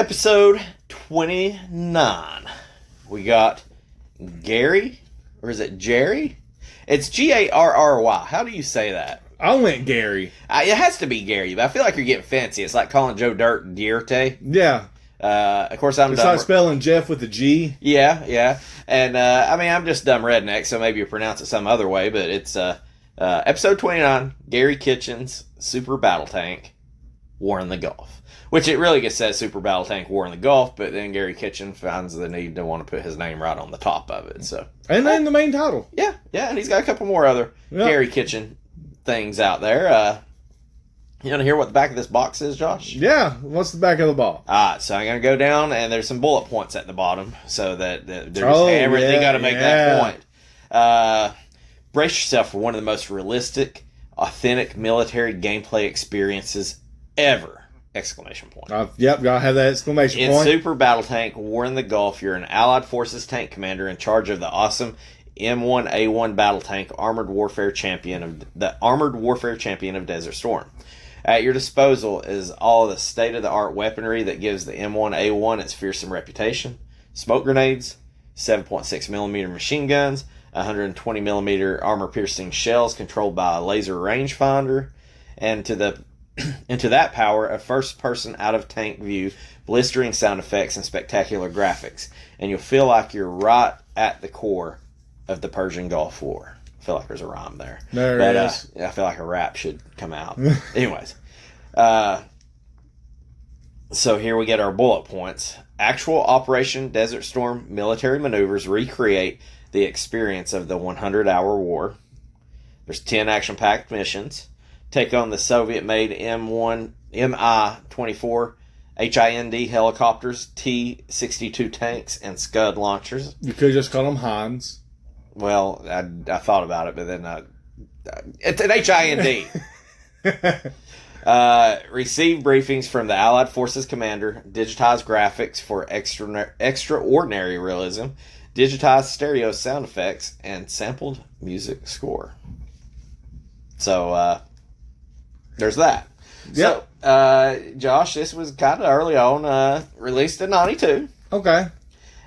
Episode 29. We got Garry, or is it Jerry? It's Garry. How do you say that? I went Garry. It has to be Garry, but I feel like you're getting fancy. It's like calling Joe Dirt Dierte. Yeah. Of course, I'm It's dumb. like spelling Jeff with a G. Yeah. And, I'm just dumb redneck, so maybe you pronounce it some other way, but it's episode 29, Garry Kitchen's Super Battle Tank, War in the Gulf. Which it really just says Super Battle Tank War in the Gulf, but then Garry Kitchen finds the need to want to put his name right on the top of it. So, And then the main title. Yeah, and he's got a couple more other Garry Kitchen things out there. You want to hear what the back of this box is, Josh? Yeah, what's the back of the ball? So I'm going to go down, and there's some bullet points at the bottom, so that there's everything got to make that point. Brace yourself for one of the most realistic, authentic military gameplay experiences ever! Exclamation point. Yep, gotta have that exclamation point. In Super Battle Tank War in the Gulf, you're an Allied Forces tank commander in charge of the awesome M1A1 battle tank, armored warfare champion of Desert Storm. At your disposal is all the state-of-the-art weaponry that gives the M1A1 its fearsome reputation: smoke grenades, 7.6mm machine guns, 120mm armor-piercing shells controlled by a laser rangefinder, and to that power, a first-person out-of-tank view, blistering sound effects, and spectacular graphics. And you'll feel like you're right at the core of the Persian Gulf War. I feel like there's a rhyme there. There it is. I feel like a rap should come out. Anyways. So here we get our bullet points. Actual Operation Desert Storm military maneuvers recreate the experience of the 100-hour war. There's 10 action-packed missions. Take on the Soviet-made Mi-24 HIND helicopters, T-62 tanks, and Scud launchers. You could just call them Hans. Well, I thought about it, but then it's an HIND. Receive briefings from the Allied Forces commander, digitized graphics for extraordinary realism, digitized stereo sound effects, and sampled music score. So, there's that. Yep. So, Josh, this was kind of early on, released in 92. Okay.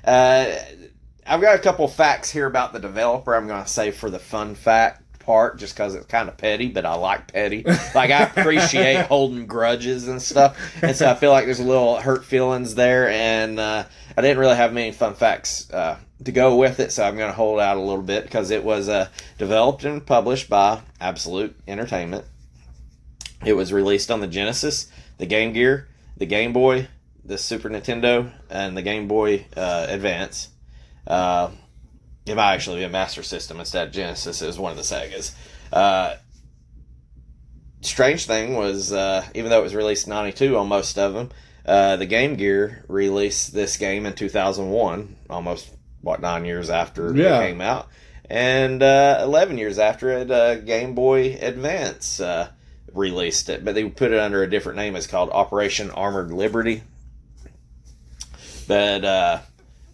I've got a couple facts here about the developer I'm going to save for the fun fact part, just because it's kind of petty, but I like petty. Like, I appreciate holding grudges and stuff, and so I feel like there's a little hurt feelings there, and I didn't really have many fun facts to go with it, so I'm going to hold out a little bit, because it was developed and published by Absolute Entertainment. It was released on the Genesis, the Game Gear, the Game Boy, the Super Nintendo, and the Game Boy Advance. It might actually be a Master System instead of Genesis. It was one of the Segas. Strange thing was, even though it was released in 92 on most of them, the Game Gear released this game in 2001, almost, 9 years after it came out. And 11 years after it, Game Boy Advance released it, but they put it under a different name. It's called Operation Armored Liberty. But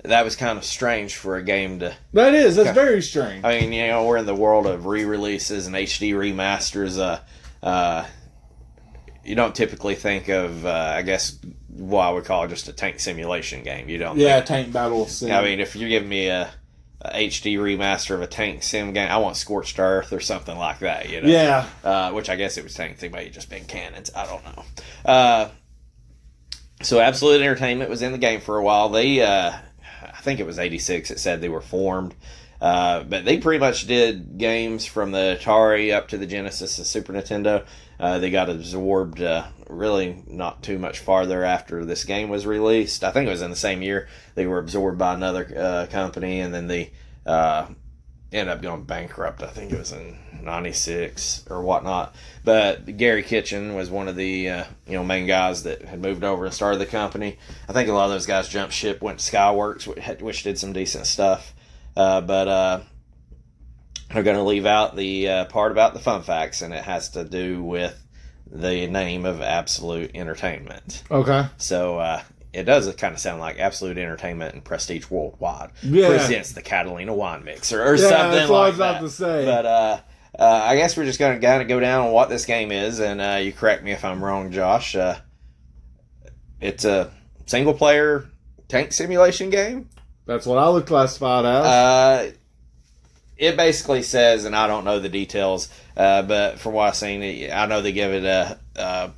that was kind of strange for a game to... That is. That's very strange. I mean, we're in the world of re-releases and HD remasters. You don't typically think of, I guess, what I would call just a tank simulation game. You don't tank battle sim. I mean, if you're giving me a HD remaster of a tank sim game, I want Scorched Earth or something like that, Yeah. Which I guess it was tank thing, but just been cannons. I don't know. So Absolute Entertainment was in the game for a while. They, I think it was 86, it said they were formed. But they pretty much did games from the Atari up to the Genesis and Super Nintendo. They got absorbed really not too much farther after this game was released. I think it was in the same year. They were absorbed by another company, and then they ended up going bankrupt. I think it was in 96 or whatnot. But Garry Kitchen was one of the main guys that had moved over and started the company. I think a lot of those guys jumped ship, went to Skyworks, which did some decent stuff. But I'm going to leave out the part about the fun facts, and it has to do with the name of Absolute Entertainment. Okay. So it does kind of sound like Absolute Entertainment and Prestige Worldwide presents the Catalina Wine Mixer or something like that. That's what I was about to say. But I guess we're just going to kind of go down on what this game is, and you correct me if I'm wrong, Josh. It's a single player tank simulation game. That's what I would classify it as. It basically says, and I don't know the details, but from what I've seen, I know they give it the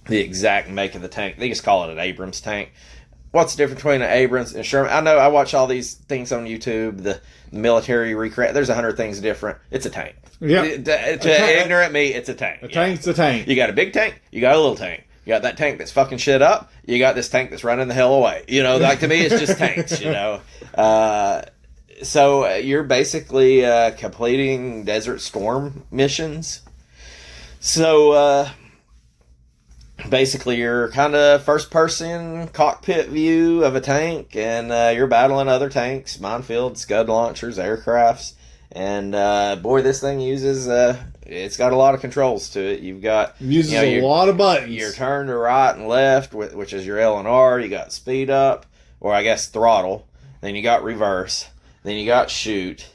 exact make of the tank. They just call it an Abrams tank. What's the difference between an Abrams and Sherman? I know I watch all these things on YouTube, the military recreate. There's 100 things different. It's a tank. Yeah. To ignorant me, it's a tank. A tank's a tank. You got a big tank, you got a little tank. You got that tank that's fucking shit up. You got this tank that's running the hell away. Like to me, it's just tanks, So you're basically completing Desert Storm missions. So basically you're kind of first-person cockpit view of a tank, and you're battling other tanks, minefields, scud launchers, aircrafts. And boy, this thing uses... it's got a lot of controls to it. You've got... Uses a lot of buttons. Your turn to right and left, which is your L and R. You got speed up, or I guess throttle. Then you got reverse. Then you got shoot.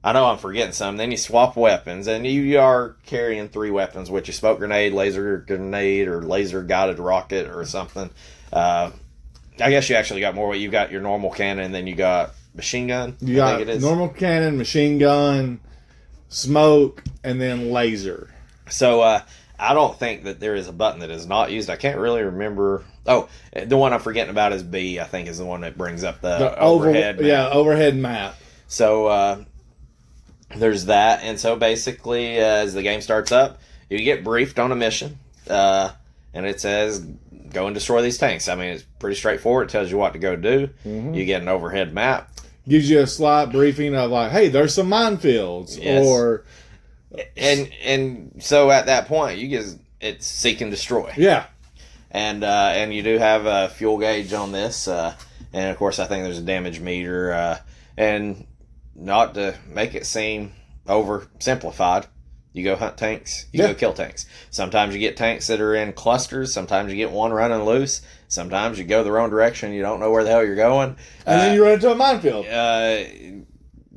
I know I'm forgetting some. Then you swap weapons, and you are carrying 3 weapons, which is smoke grenade, laser grenade, or laser guided rocket, or something. I guess you actually got more. You got your normal cannon, and then you got machine gun. You got normal cannon, machine gun, smoke, and then laser. So I don't think that there is a button that is not used. I can't really remember. Oh, the one I'm forgetting about is B, I think, is the one that brings up the overhead map. Yeah, overhead map. So there's that. And so basically, as the game starts up, you get briefed on a mission. And it says, go and destroy these tanks. I mean, it's pretty straightforward. It tells you what to go do. Mm-hmm. You get an overhead map. Gives you a slight briefing of like, hey, there's some minefields. Yes. Or... And so at that point, it's seek and destroy. Yeah. And you do have a fuel gauge on this, and of course I think there's a damage meter. And not to make it seem oversimplified, you go hunt tanks, you go kill tanks. Sometimes you get tanks that are in clusters. Sometimes you get one running loose. Sometimes you go the wrong direction. You don't know where the hell you're going, and then you run into a minefield.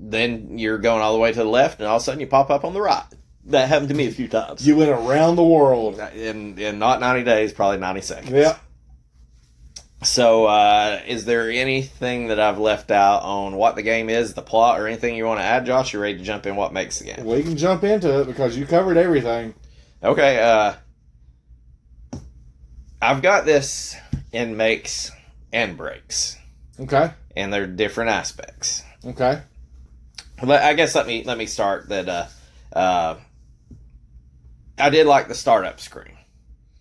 Then you're going all the way to the left, and all of a sudden you pop up on the right. That happened to me a few times. You went around the world. In not 90 days, probably 90 seconds. Yeah. So, is there anything that I've left out on what the game is, the plot, or anything you want to add, Josh? You're ready to jump in what makes the game? We can jump into it because you covered everything. Okay, I've got this in makes and breaks. Okay. And they're different aspects. Okay. But I guess let me start that I did like the startup screen.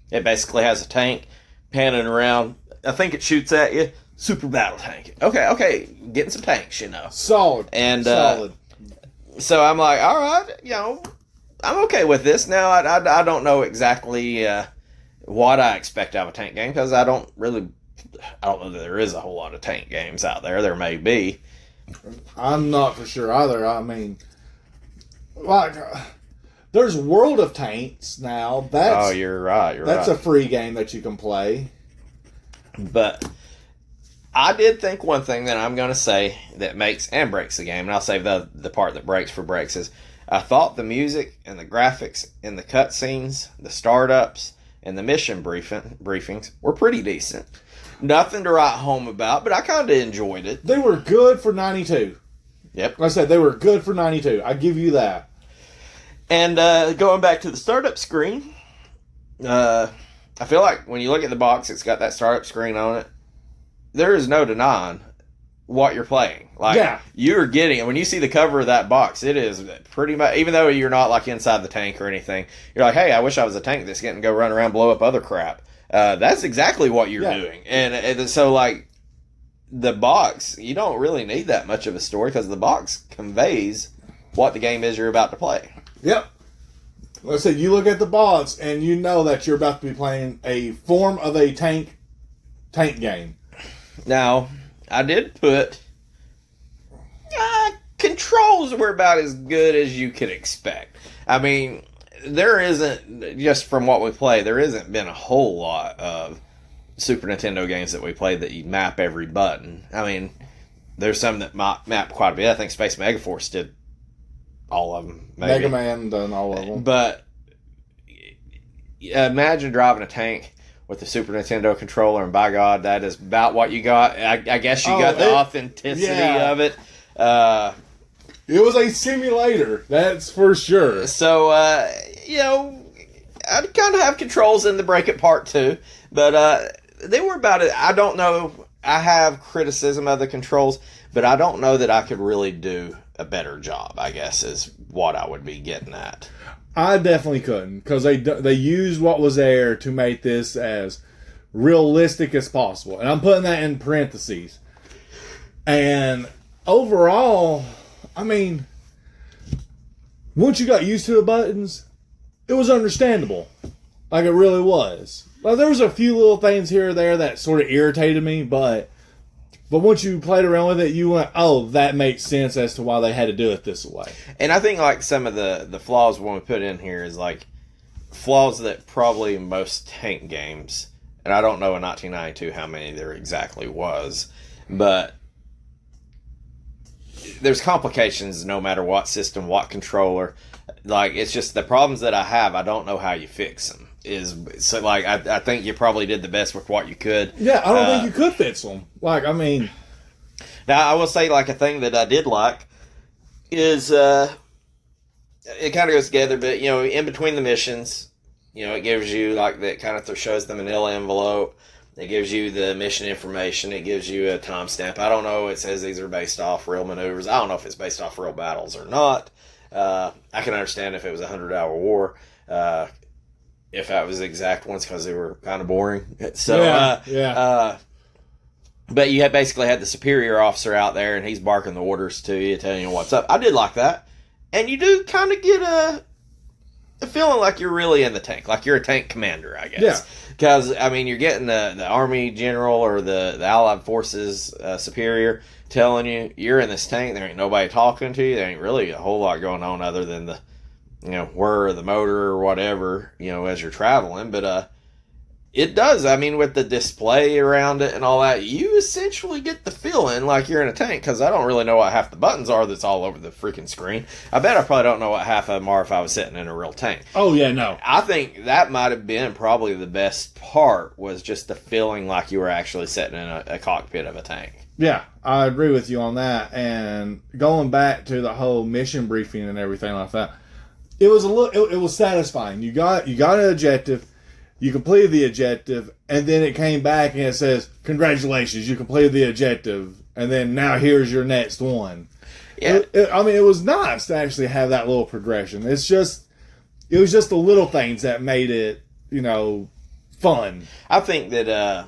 It basically has a tank panning around. I think it shoots at you. Super battle tank. Okay, getting some tanks, Solid. And solid. So I'm like, all right, I'm okay with this. Now I don't know exactly what I expect out of a tank game because I don't know that there is a whole lot of tank games out there. There may be. I'm not for sure either. I mean, like, there's World of Tanks now. You're right. That's a free game that you can play. But I did think one thing that I'm going to say that makes and breaks the game, and I'll save the part that breaks for breaks, is I thought the music and the graphics and the cutscenes, the startups, and the mission briefings were pretty decent. Nothing to write home about, but I kind of enjoyed it. They were good for 92. Yep. Like I said, they were good for 92. I give you that. And going back to the startup screen, I feel like when you look at the box, it's got that startup screen on it. There is no denying what you're playing. You're getting it. When you see the cover of that box, it is pretty much, even though you're not like inside the tank or anything, you're like, hey, I wish I was a tank that's getting to go run around, blow up other crap. That's exactly what you're doing. And so, like, the box, you don't really need that much of a story because the box conveys what the game is you're about to play. Yep. Let's say you look at the box and you know that you're about to be playing a form of a tank game. Now, I did put controls were about as good as you could expect. I mean, there isn't, just from what we play, there hasn't been a whole lot of Super Nintendo games that we played that you map every button. I mean, there's some that map quite a bit. I think Space Megaforce did all of them. Maybe. Mega Man done all of them. But imagine driving a tank with the Super Nintendo controller, and by God, that is about what you got. I guess you got the authenticity of it. It was a simulator, that's for sure. So, you know, I kind of have controls in the Break It Part 2, but they were about it. I don't know. I have criticism of the controls, but I don't know that I could really do a better job, I guess, is what I would be getting at. I definitely couldn't, because they used what was there to make this as realistic as possible. And I'm putting that in parentheses. And overall, I mean, once you got used to the buttons, it was understandable. Like, it really was. Like, there was a few little things here or there that sort of irritated me, but once you played around with it, you went, oh, that makes sense as to why they had to do it this way. And I think, like, some of the flaws when we put in here is, like, flaws that probably most tank games, and I don't know in 1992 how many there exactly was, but there's complications no matter what system, what controller. Like, it's just the problems that I have, I don't know how you fix them. So, like, I think you probably did the best with what you could. Yeah, I don't think you could fix them. Like, I mean... Now, I will say, like, a thing that I did like is, it kind of goes together, but, you know, in between the missions, you know, it gives you, like, that kind of shows the manila envelope. It gives you the mission information. It gives you a timestamp. I don't know. It says these are based off real maneuvers. I don't know if it's based off real battles or not. I can understand if it was a 100-hour war. If that was the exact ones, because they were kind of boring. So, but you basically had the superior officer out there, and he's barking the orders to you, telling you what's up. I did like that. And you do kind of get a feeling like you're really in the tank, like you're a tank commander, I guess. Yeah. Because, I mean, you're getting the Army General or the Allied Forces superior telling you, you're in this tank, there ain't nobody talking to you, there ain't really a whole lot going on other than the, you know, whir of the motor or whatever, you know, as you're traveling. But it does, I mean, with the display around it and all that, you essentially get the feeling like you're in a tank, because I don't really know what half the buttons are that's all over the freaking screen. I bet I probably don't know what half of them are if I was sitting in a real tank. Oh, yeah, no. I think that might have been probably the best part, was just the feeling like you were actually sitting in a cockpit of a tank. Yeah, I agree with you on that. And going back to the whole mission briefing and everything like that, it was it was satisfying. You got an objective. You completed the objective, and then it came back and it says, congratulations, you completed the objective, and then now here's your next one. Yeah. I mean, it was nice to actually have that little progression. It was just the little things that made it, you know, fun. I think that,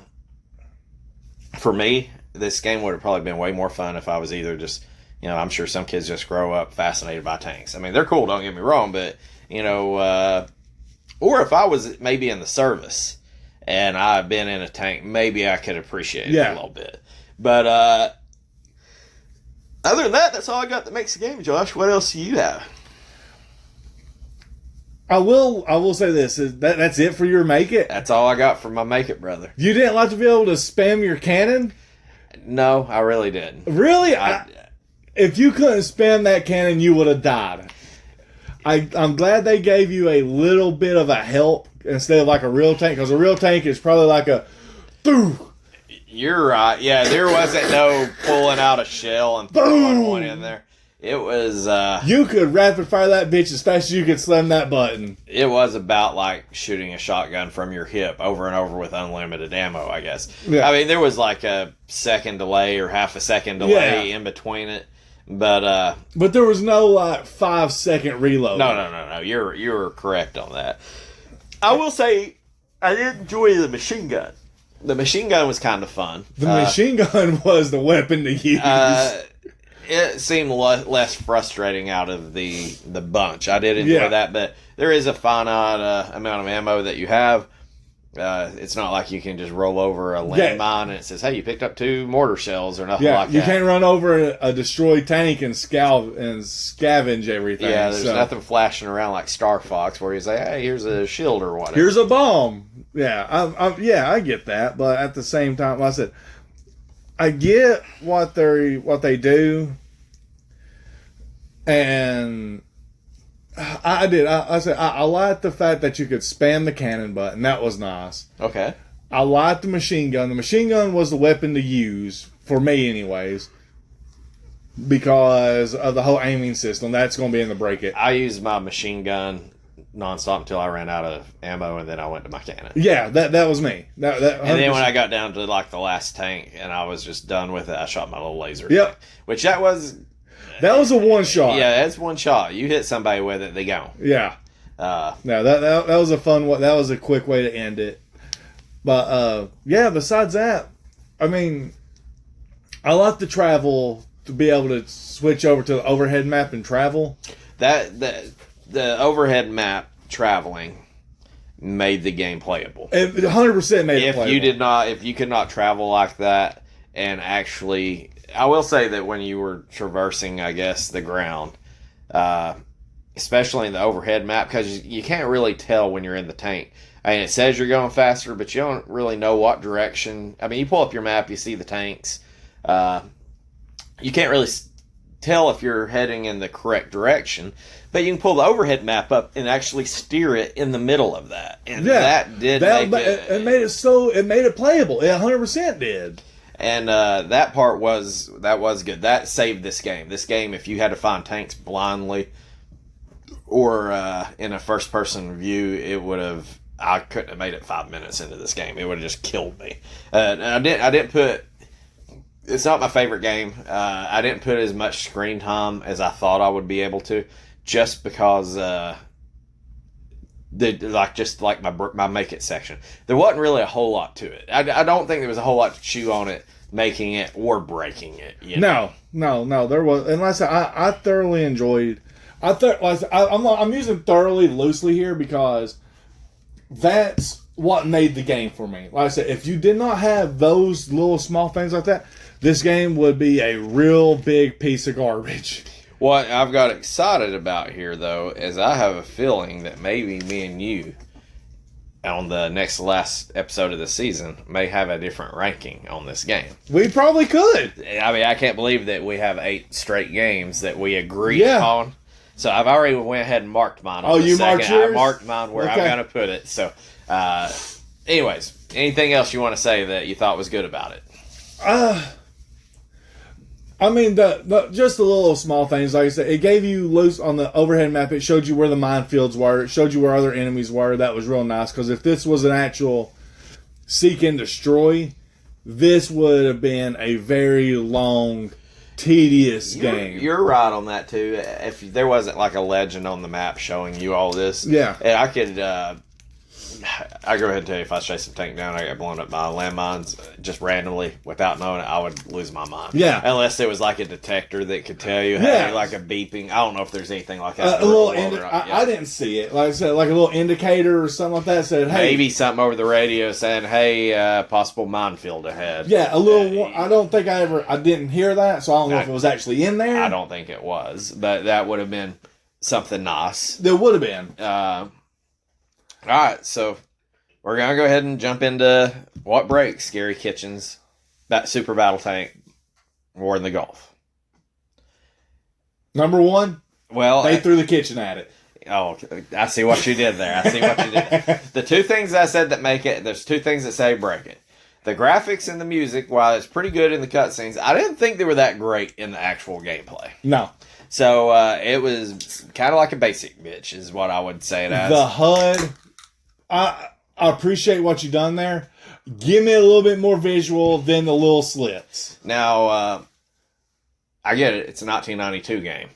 for me, this game would have probably been way more fun if I was either just, you know, I'm sure some kids just grow up fascinated by tanks. I mean, they're cool, don't get me wrong, but, you know, or if I was maybe in the service and I've been in a tank, maybe I could appreciate it a little bit. But other than that, that's all I got that makes the game, Josh. What else do you have? I will say this. That's it for your Make It? That's all I got for my Make It, brother. You didn't like to be able to spam your cannon? No, I really didn't. Really? If you couldn't spam that cannon, you would have died. I'm glad they gave you a little bit of a help instead of like a real tank, because a real tank is probably like a boo. You're right. Yeah, there wasn't no pulling out a shell and throwing one in there. It was... you could rapid fire that bitch as fast as you could slam that button. It was about like shooting a shotgun from your hip over and over with unlimited ammo, I guess. Yeah. I mean, there was like a second delay or half a second delay in between it. But there was no like 5-second reload. No. You're correct on that. I will say I did enjoy the machine gun. The machine gun was kind of fun. The machine gun was the weapon to use. It seemed less frustrating out of the bunch. I did enjoy that, but there is a finite amount of ammo that you have. It's not like you can just roll over a landmine and it says, hey, you picked up 2 mortar shells or nothing like that. You can't run over a destroyed tank and scavenge everything. Yeah, there's nothing flashing around like Star Fox where you say, hey, here's a shield or whatever. Here's a bomb. Yeah, I get that. But at the same time, like I said, I get what they do. And... I did. I said I liked the fact that you could spam the cannon button. That was nice. Okay. I liked the machine gun. The machine gun was the weapon to use, for me anyways, because of the whole aiming system. That's going to be in the break it. I used my machine gun nonstop until I ran out of ammo, and then I went to my cannon. Yeah, that was me. That and then when I got down to like the last tank and I was just done with it, I shot my little laser. Yep. Tank, which that was a one shot. Yeah, that's one shot. You hit somebody with it, they go. Yeah. No, that was a fun one. That was a quick way to end it. But yeah, besides that, I mean, I like to travel to be able to switch over to the overhead map and travel. The overhead map traveling made the game playable. It 100% made it playable. If you could not travel like that and actually, I will say that when you were traversing, I guess, the ground, especially in the overhead map, because you can't really tell when you're in the tank. I mean, it says you're going faster, but you don't really know what direction. I mean, you pull up your map, you see the tanks. You can't really tell if you're heading in the correct direction, but you can pull the overhead map up and actually steer it in the middle of that. And that made it playable. It 100% did. And that part was good. That saved this game. This game, if you had to find tanks blindly or in a first person view, I couldn't have made it 5 minutes into this game. It would have just killed me. I didn't put. It's not my favorite game. I didn't put as much screen time as I thought I would be able to, just because my make it section. There wasn't really a whole lot to it. I don't think there was a whole lot to chew on it, making it or breaking it. You know? No, there was. And like I said, I thoroughly enjoyed. I'm using thoroughly loosely here because that's what made the game for me. Like I said, if you did not have those little small things like that, this game would be a real big piece of garbage. What I've got excited about here, though, is I have a feeling that maybe me and you, on the last episode of the season, may have a different ranking on this game. We probably could. I mean, I can't believe that we have 8 straight games that we agree upon. So I've already went ahead and marked mine. Marked yours? I marked mine where I'm going to put it. So, anyways, anything else you want to say that you thought was good about it? I mean, just the little small things. Like I said, it gave you loose on the overhead map. It showed you where the minefields were. It showed you where other enemies were. That was real nice, because if this was an actual seek and destroy, this would have been a very long, tedious game. You're right on that too. If there wasn't like a legend on the map showing you all this, yeah, and I could. I go ahead and tell you, if I chase some tank down, I get blown up by landmines just randomly without knowing it, I would lose my mind. Yeah. Unless there was like a detector that could tell you, hey, like a beeping. I don't know if there's anything like that. I didn't see it. Like I said, like a little indicator or something like that said, hey. Maybe something over the radio saying, hey, possible minefield ahead. Yeah, a little. I don't think I didn't hear that, so I don't know if it was actually in there. I don't think it was, but that would have been something nice. There would have been. All right, so we're going to go ahead and jump into what breaks Garry Kitchen's Super Battle Tank War in the Gulf. Number one, well, they threw the kitchen at it. Oh, I see what you did there. The 2 things I said that make it, there's 2 things that say break it. The graphics and the music, while it's pretty good in the cutscenes, I didn't think they were that great in the actual gameplay. No. So it was kind of like a basic bitch is what I would say it as. The HUD... I appreciate what you done there. Give me a little bit more visual than the little slits. Now, I get it. It's a 1992 game.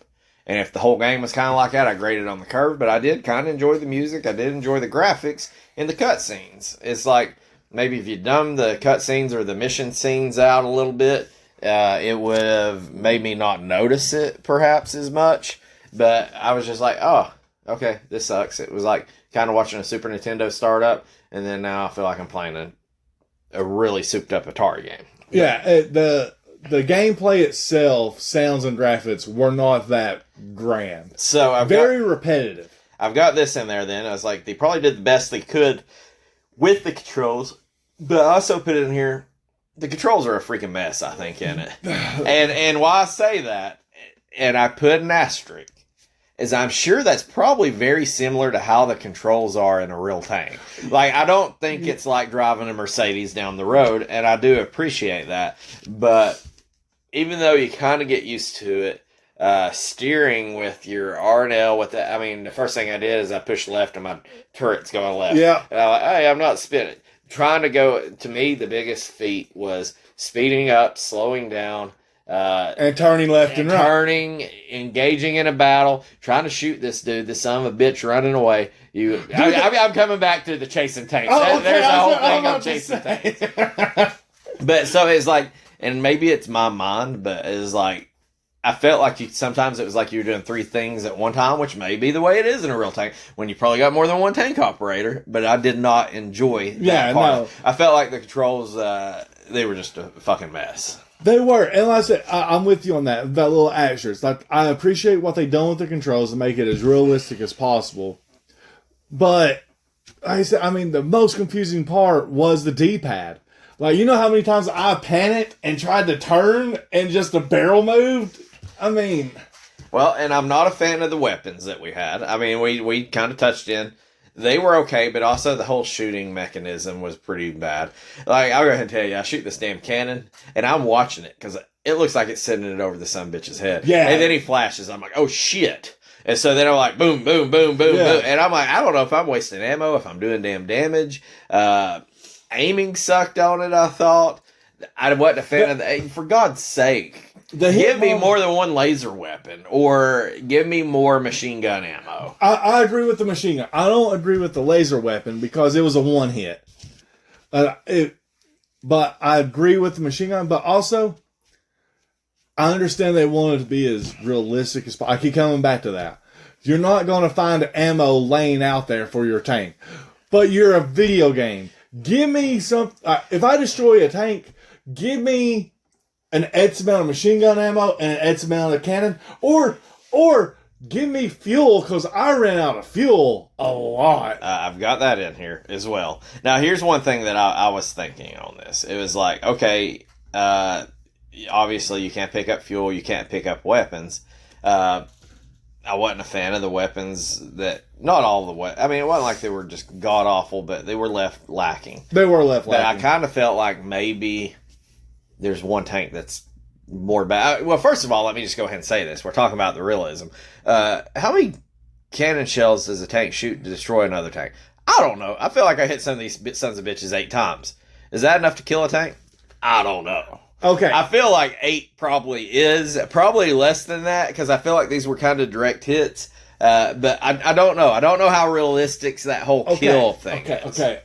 And if the whole game was kind of like that, I graded on the curve. But I did kind of enjoy the music. I did enjoy the graphics and the cutscenes. It's like maybe if you'd done the cutscenes or the mission scenes out a little bit, it would have made me not notice it perhaps as much. But I was just like, oh, okay, this sucks. It was like kind of watching a Super Nintendo start up, and then now I feel like I'm playing a really souped up Atari game. Yeah, the gameplay itself, sounds and graphics were not that grand. So very repetitive. I've got this in there then. I was like, they probably did the best they could with the controls, but I also put it in here, the controls are a freaking mess, I think, in it. and why I say that, and I put an asterisk, is I'm sure that's probably very similar to how the controls are in a real tank. Like, I don't think it's like driving a Mercedes down the road, and I do appreciate that. But even though you kind of get used to it, steering with your R&L with that, I mean, the first thing I did is I pushed left and my turret's going left. Yeah. And I'm like, hey, I'm not spinning. Trying to go, to me, the biggest feat was speeding up, slowing down, and turning left and right. Turning, engaging in a battle, trying to shoot this dude, this son of a bitch running away. I'm coming back to the chasing tanks. Oh, okay. There's the whole thing on chasing tanks. But so it's like, and maybe it's my mind, but it's like, I felt like sometimes it was like you were doing 3 things at one time, which may be the way it is in a real tank, when you probably got more than one tank operator, but I did not enjoy that part. No. I felt like the controls, they were just a fucking mess. They were, and like I said, I'm with you on that little extras. Like, I appreciate what they've done with the controls to make it as realistic as possible. But, like I said, I mean, the most confusing part was the D-pad. Like, you know how many times I panicked and tried to turn and just the barrel moved? I mean... Well, and I'm not a fan of the weapons that we had. I mean, we kind of touched in. They were okay, but also the whole shooting mechanism was pretty bad. Like, I'll go ahead and tell you, I shoot this damn cannon, and I'm watching it, because it looks like it's sending it over the son bitch's head. Yeah. And then he flashes. I'm like, oh, shit. And so then I'm like, boom, boom, boom, boom, boom. And I'm like, I don't know if I'm wasting ammo, if I'm doing damn damage. Aiming sucked on it, I thought. I wasn't a fan of the aim. For God's sake. Give me more than one laser weapon, or give me more machine gun ammo. I agree with the machine gun. I don't agree with the laser weapon because it was a one hit. But I agree with the machine gun. But also, I understand they wanted to be as realistic as possible. I keep coming back to that. You're not going to find ammo laying out there for your tank, but you're a video game. Give me some. If I destroy a tank, give me an X amount of machine gun ammo and an X amount of cannon, or give me fuel, because I ran out of fuel a lot. I've got that in here as well. Now, here's one thing that I was thinking on this. It was like, okay, obviously you can't pick up fuel, you can't pick up weapons. I wasn't a fan of the weapons that, not all the weapons. I mean, it wasn't like they were just god-awful, but they were left lacking. They were left lacking. But I kind of felt like maybe there's one tank that's more bad. Well, first of all, let me just go ahead and say this. We're talking about the realism. How many cannon shells does a tank shoot to destroy another tank? I don't know. I feel like I hit some of these sons of bitches 8 times. Is that enough to kill a tank? I don't know. Okay. I feel like 8 probably is. Probably less than that, because I feel like these were kind of direct hits. But I don't know. I don't know how realistic that whole kill thing is. Okay.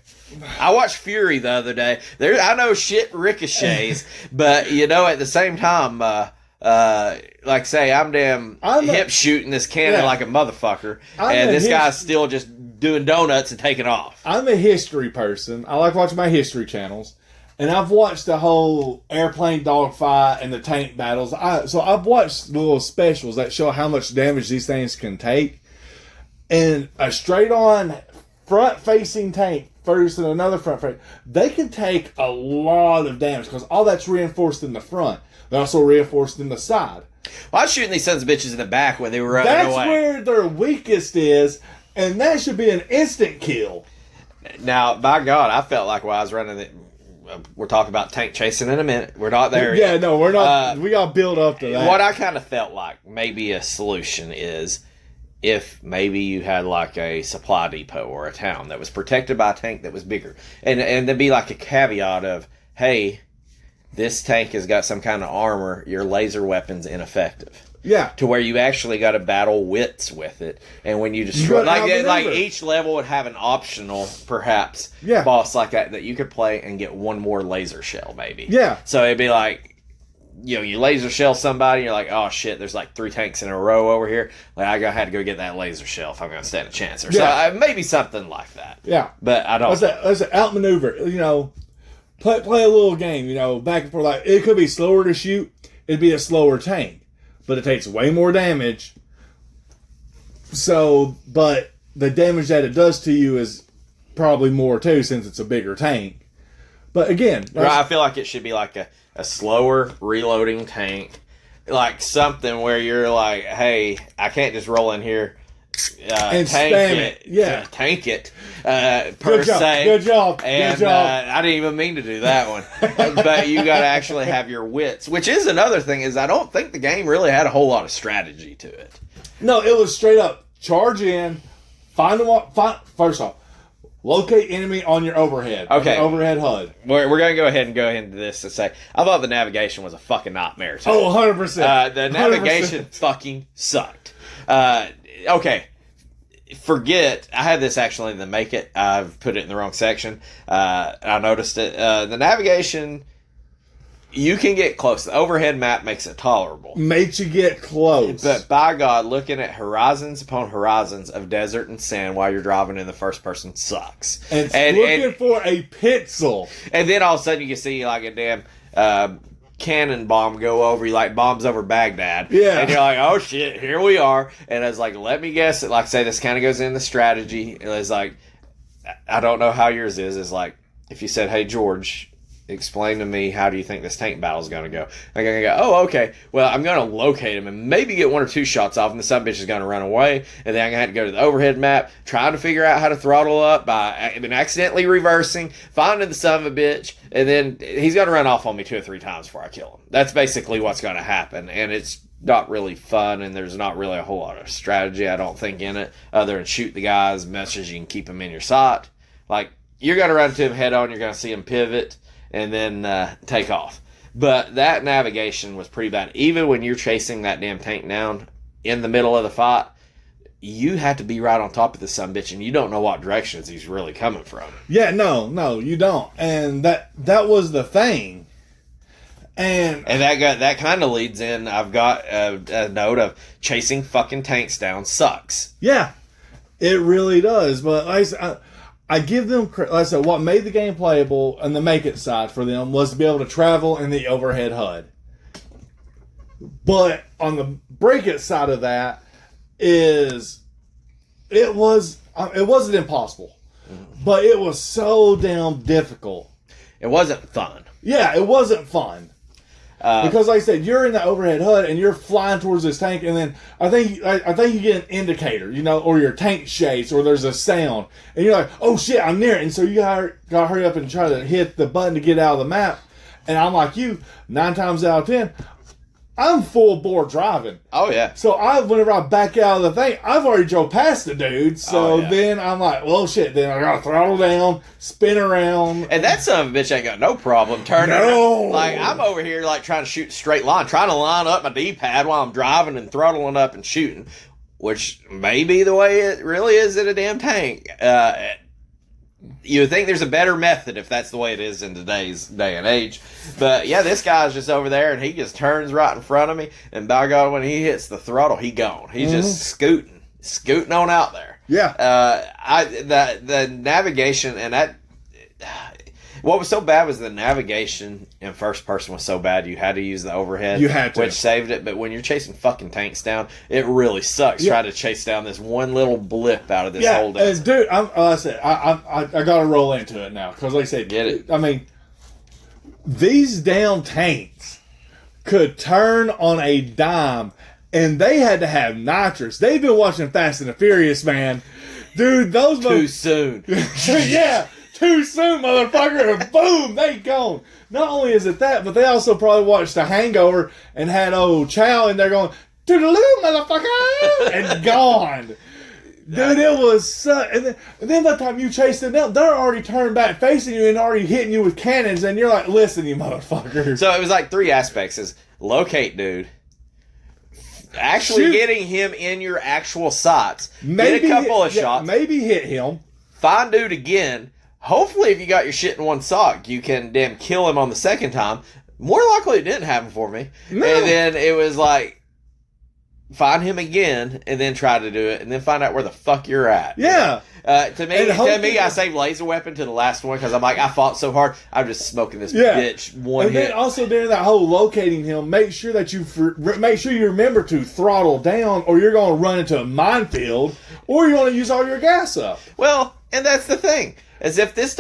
I watched Fury the other day. I know shit ricochets, but at the same time, like say I'm hip shooting this cannon like a motherfucker, and this guy's still just doing donuts and taking off. I'm a history person. I like watching my history channels, and I've watched the whole airplane dogfight and the tank battles. So I've watched little specials that show how much damage these things can take, and a straight on front facing tank first and another front face, they can take a lot of damage because all that's reinforced in the front. They're also reinforced in the side. Well, I was shooting these sons of bitches in the back when they were running away. That's where their weakest is, and that should be an instant kill. Now, by God, I felt like while I was running it, we're talking about tank chasing in a minute. We're not there yet. Yeah, no, we're not. We got to build up to that. What I kind of felt like maybe a solution is if maybe you had like a supply depot or a town that was protected by a tank that was bigger. And there'd be like a caveat of, hey, this tank has got some kind of armor, your laser weapon's ineffective. Yeah. To where you actually got to battle wits with it. And when you destroy, like each level would have an optional, perhaps, boss like that you could play and get one more laser shell, maybe. Yeah. So it'd be like, you laser shell somebody, and you're like, oh shit, there's like 3 tanks in a row over here. Like, I had to go get that laser shell if I'm going to stand a chance. Or so, maybe something like that. Yeah. But I don't Let's outmaneuver. Play a little game, back and forth. Like, it could be slower to shoot. It'd be a slower tank. But it takes way more damage. So, but the damage that it does to you is probably more too, since it's a bigger tank. But again, I feel like it should be like a slower reloading tank like something where you're like, hey, I can't just roll in here and tank spam it. Yeah. Tank it, per se. Good job. And Good job. I didn't even mean to do that one. But you got to actually have your wits, which is another thing, is I don't think the game really had a whole lot of strategy to it. No, it was straight up charge in, find them. First off, locate enemy on your overhead. Okay. Overhead HUD. We're going to go ahead into this to say, I thought the navigation was a fucking nightmare. Too. Oh, 100%. The navigation 100%. fucking sucked. Okay. Forget, I had this actually in the Make It. I've put it in the wrong section. I noticed it. The navigation, you can get close. The overhead map makes it tolerable. Makes you get close. But by God, looking at horizons upon horizons of desert and sand while you're driving in the first person sucks. And looking for a pixel. And then all of a sudden you can see like a damn cannon bomb go over you, like bombs over Baghdad. Yeah. And you're like, oh shit, here we are. And it's like, let me guess it. Like, say this kind of goes in the strategy. It's like, I don't know how yours is. It's like, if you said, hey, George, explain to me, how do you think this tank battle is going to go? I'm going to go, oh, okay. Well, I'm going to locate him and maybe get one or two shots off, and the son bitch is going to run away. And then I'm going to have to go to the overhead map, trying to figure out how to throttle up by accidentally reversing, finding the son of a bitch, and then he's going to run off on me 2 or 3 times before I kill him. That's basically what's going to happen. And it's not really fun, and there's not really a whole lot of strategy, I don't think, in it, other than shoot the guys, message you can keep them in your sight. Like, you're going to run to him head on, you're going to see him pivot, and then take off. But that navigation was pretty bad. Even when you're chasing that damn tank down in the middle of the fight, you have to be right on top of this sumbitch, and you don't know what directions he's really coming from. Yeah, no, you don't. And that was the thing. And that kind of leads in, I've got a note of chasing fucking tanks down sucks. Yeah, it really does. But I give them, like I said, what made the game playable and the Make It side for them was to be able to travel in the overhead HUD. But on the Break It side of that it wasn't impossible, but it was so damn difficult. It wasn't fun. Yeah, it wasn't fun. Because, like I said, you're in the overhead HUD and you're flying towards this tank, and then I think you get an indicator, or your tank shakes, or there's a sound, and you're like, "Oh shit, I'm near it!" And so you got to hurry up and try to hit the button to get out of the map. And I'm like you, 9 times out of 10, I'm full bore driving. Oh yeah. So whenever I back out of the thing, I've already drove past the dude. So then I'm like, well, shit. Then I gotta throttle down, spin around, and that son of a bitch ain't got no problem turning. No. Like, I'm over here like trying to shoot a straight line, trying to line up my D-pad while I'm driving and throttling up and shooting, which may be the way it really is in a damn tank. You would think there's a better method if that's the way it is in today's day and age. But yeah, this guy's just over there and he just turns right in front of me. And by God, when he hits the throttle, he gone. He's just scooting on out there. Yeah. The navigation and that. What was so bad was the navigation in first person was so bad you had to use the overhead. You had to. Which saved it. But when you're chasing fucking tanks down, it really sucks trying to chase down this one little blip out of this whole desert. Dude, I got to roll into it now. Because like I said, get it. I mean, these damn tanks could turn on a dime, and they had to have nitrous. They've been watching Fast and the Furious, man. Dude, those... Too soon. Yeah. Too soon, motherfucker, and boom, they gone. Not only is it that, but they also probably watched The Hangover and had old Chow in there going, toodaloo, motherfucker, and gone. Dude, it was and then by the time you chase them down, they're already turned back facing you and already hitting you with cannons, and you're like, listen, you motherfuckers. So it was like 3 aspects: is locate dude, actually getting him in your actual sights, get a couple of shots, maybe hit him, find dude again. Hopefully, if you got your shit in one sock, you can damn kill him on the second time. More likely, it didn't happen for me. No. And then it was like, find him again, and then try to do it, and then find out where the fuck you're at. Yeah. To me, I saved laser weapon to the last one because I'm like, I fought so hard, I'm just smoking this bitch one hit. And then also during that whole locating him, make sure you remember to throttle down, or you're going to run into a minefield, or you're going to use all your gas up. Well, and that's the thing. As if this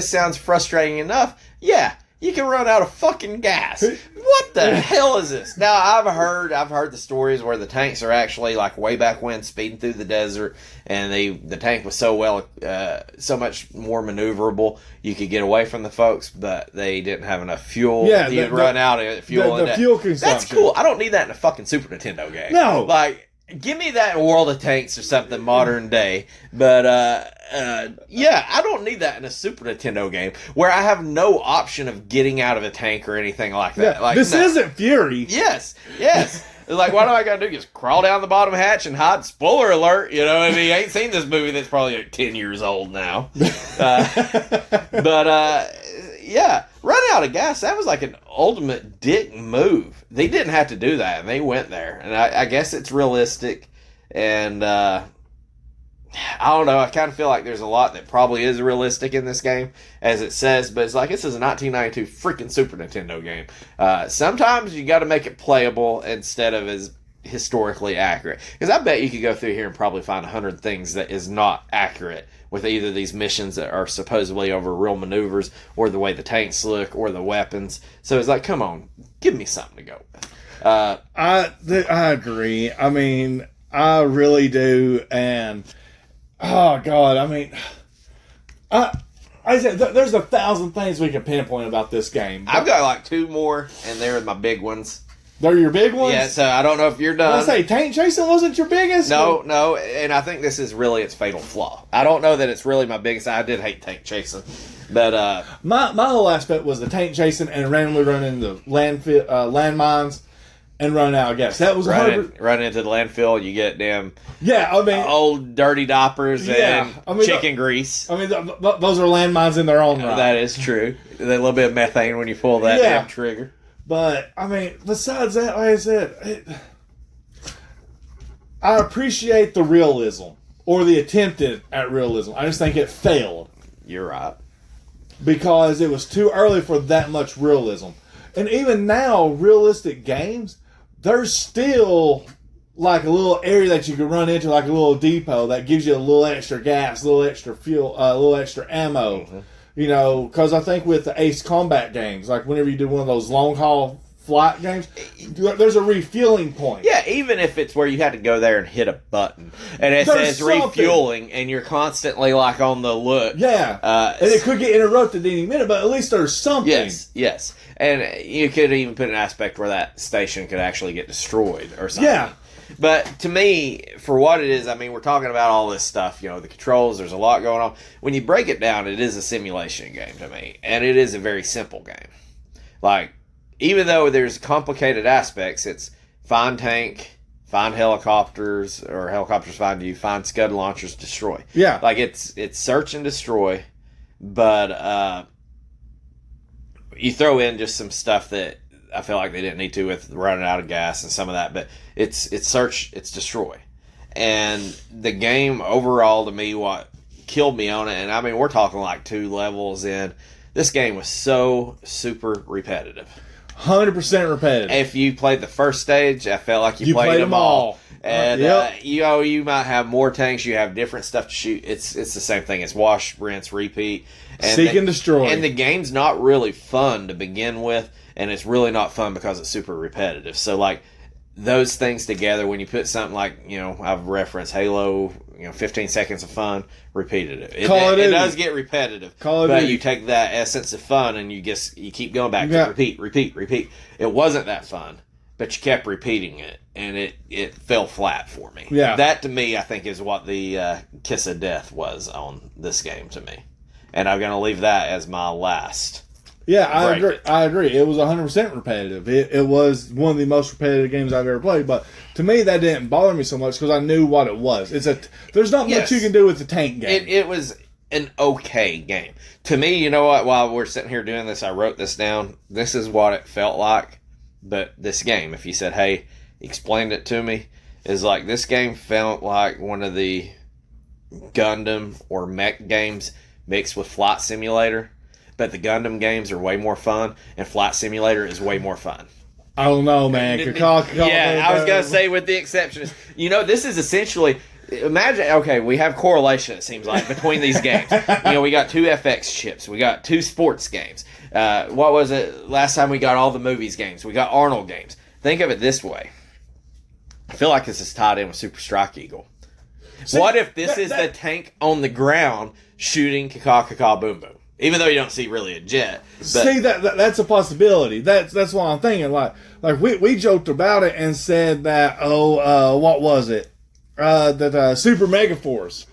sounds frustrating enough, yeah, you can run out of fucking gas. What the hell is this? Now, I've heard the stories where the tanks are actually, like, way back when, speeding through the desert, and the tank was so much more maneuverable, you could get away from the folks, but they didn't have enough fuel. Yeah, you'd run out of fuel. The fuel consumption. That's cool. I don't need that in a fucking Super Nintendo game. No. Like, give me that in World of Tanks or something modern day. But, yeah, I don't need that in a Super Nintendo game where I have no option of getting out of a tank or anything like that. Yeah, Like, this isn't Fury. Yes. Like, what do I got to do? Just crawl down the bottom hatch and hide? Spoiler alert. You know, I mean, you ain't seen this movie that's probably like 10 years old now. Yeah, running out of gas, that was like an ultimate dick move. They didn't have to do that, and they went there. And I guess it's realistic, and I don't know, I kind of feel like there's a lot that probably is realistic in this game, as it says, but it's like, this is a 1992 freaking Super Nintendo game. Sometimes you got to make it playable instead of as historically accurate. Because I bet you could go through here and probably find 100 things that is not accurate with either these missions that are supposedly over real maneuvers, or the way the tanks look, or the weapons. So it's like, come on, give me something to go with. I agree. I mean, I really do. And, oh, God, I mean, I said, there's 1,000 things we can pinpoint about this game. I've got like 2 more, and they're my big ones. They're your big ones? Yeah, so I don't know if you're done. I say, tank chasing wasn't your biggest? No, and I think this is really its fatal flaw. I don't know that it's really my biggest. I did hate tank chasing. But my whole aspect was the tank chasing and randomly running into landmines and running out of gas. That was running into the landfill, you get damn old dirty doppers and chicken grease. I mean, those are landmines in their own right. That is true. A little bit of methane when you pull that damn trigger. But, I mean, besides that, like I said, I appreciate the realism, or the attempt at realism. I just think it failed. You're right. Because it was too early for that much realism. And even now, realistic games, there's still like a little area that you can run into, like a little depot that gives you a little extra gas, a little extra fuel, a little extra ammo. Mm-hmm. You know, because I think with the Ace Combat games, like whenever you do one of those long haul flight games, there's a refueling point. Yeah, even if it's where you had to go there and hit a button, and it says refueling, and you're constantly like on the look. Yeah, and it could get interrupted any minute, but at least there's something. Yes, and you could even put an aspect where that station could actually get destroyed or something. Yeah. But to me, for what it is, I mean, we're talking about all this stuff, you know, the controls, there's a lot going on. When you break it down, it is a simulation game to me, and it is a very simple game. Like, even though there's complicated aspects, it's find tank, find helicopters, or helicopters find you, find scud launchers, destroy. Yeah. Like, it's search and destroy, but you throw in just some stuff that I feel like they didn't need to with running out of gas and some of that, but it's search, it's destroy. And the game overall, to me, what killed me on it, and I mean, we're talking like 2 levels in, this game was so super repetitive. 100% repetitive. If you played the first stage, I felt like you played them all. And you might have more tanks, you have different stuff to shoot. It's the same thing. It's wash, rinse, repeat. And seek and destroy. And the game's not really fun to begin with, and it's really not fun because it's super repetitive. So, like, those things together, when you put something like, you know, I've referenced Halo, you know, 15 seconds of fun, repeated it. It does get repetitive. But you take that essence of fun and you keep going back to repeat. It wasn't that fun, but you kept repeating it, and it fell flat for me. Yeah. That, to me, I think is what the kiss of death was on this game to me. And I'm going to leave that as my last. Yeah, I agree. It was 100% repetitive. It was one of the most repetitive games I've ever played. But to me, that didn't bother me so much because I knew what it was. There's not much you can do with the tank game. It was an okay game. To me, you know what? While we're sitting here doing this, I wrote this down. This is what it felt like. But this game, if you said, hey, explained it to me, is like this game felt like one of the Gundam or mech games mixed with Flight Simulator. But the Gundam games are way more fun, and Flight Simulator is way more fun. I don't know, man. I was going to say, with the exception, you know, this is essentially, Imagine, okay, we have correlation, it seems like, between these games. We got 2 FX chips. We got 2 sports games. What was it? Last time we got all the movies games. We got Arnold games. Think of it this way. I feel like this is tied in with Super Strike Eagle. See, what if this is the tank on the ground shooting Caw Boom Boom? Even though you don't see really a jet. See, that's a possibility. That's what I'm thinking. Like we joked about it and said that, what was it? That Super Mega Force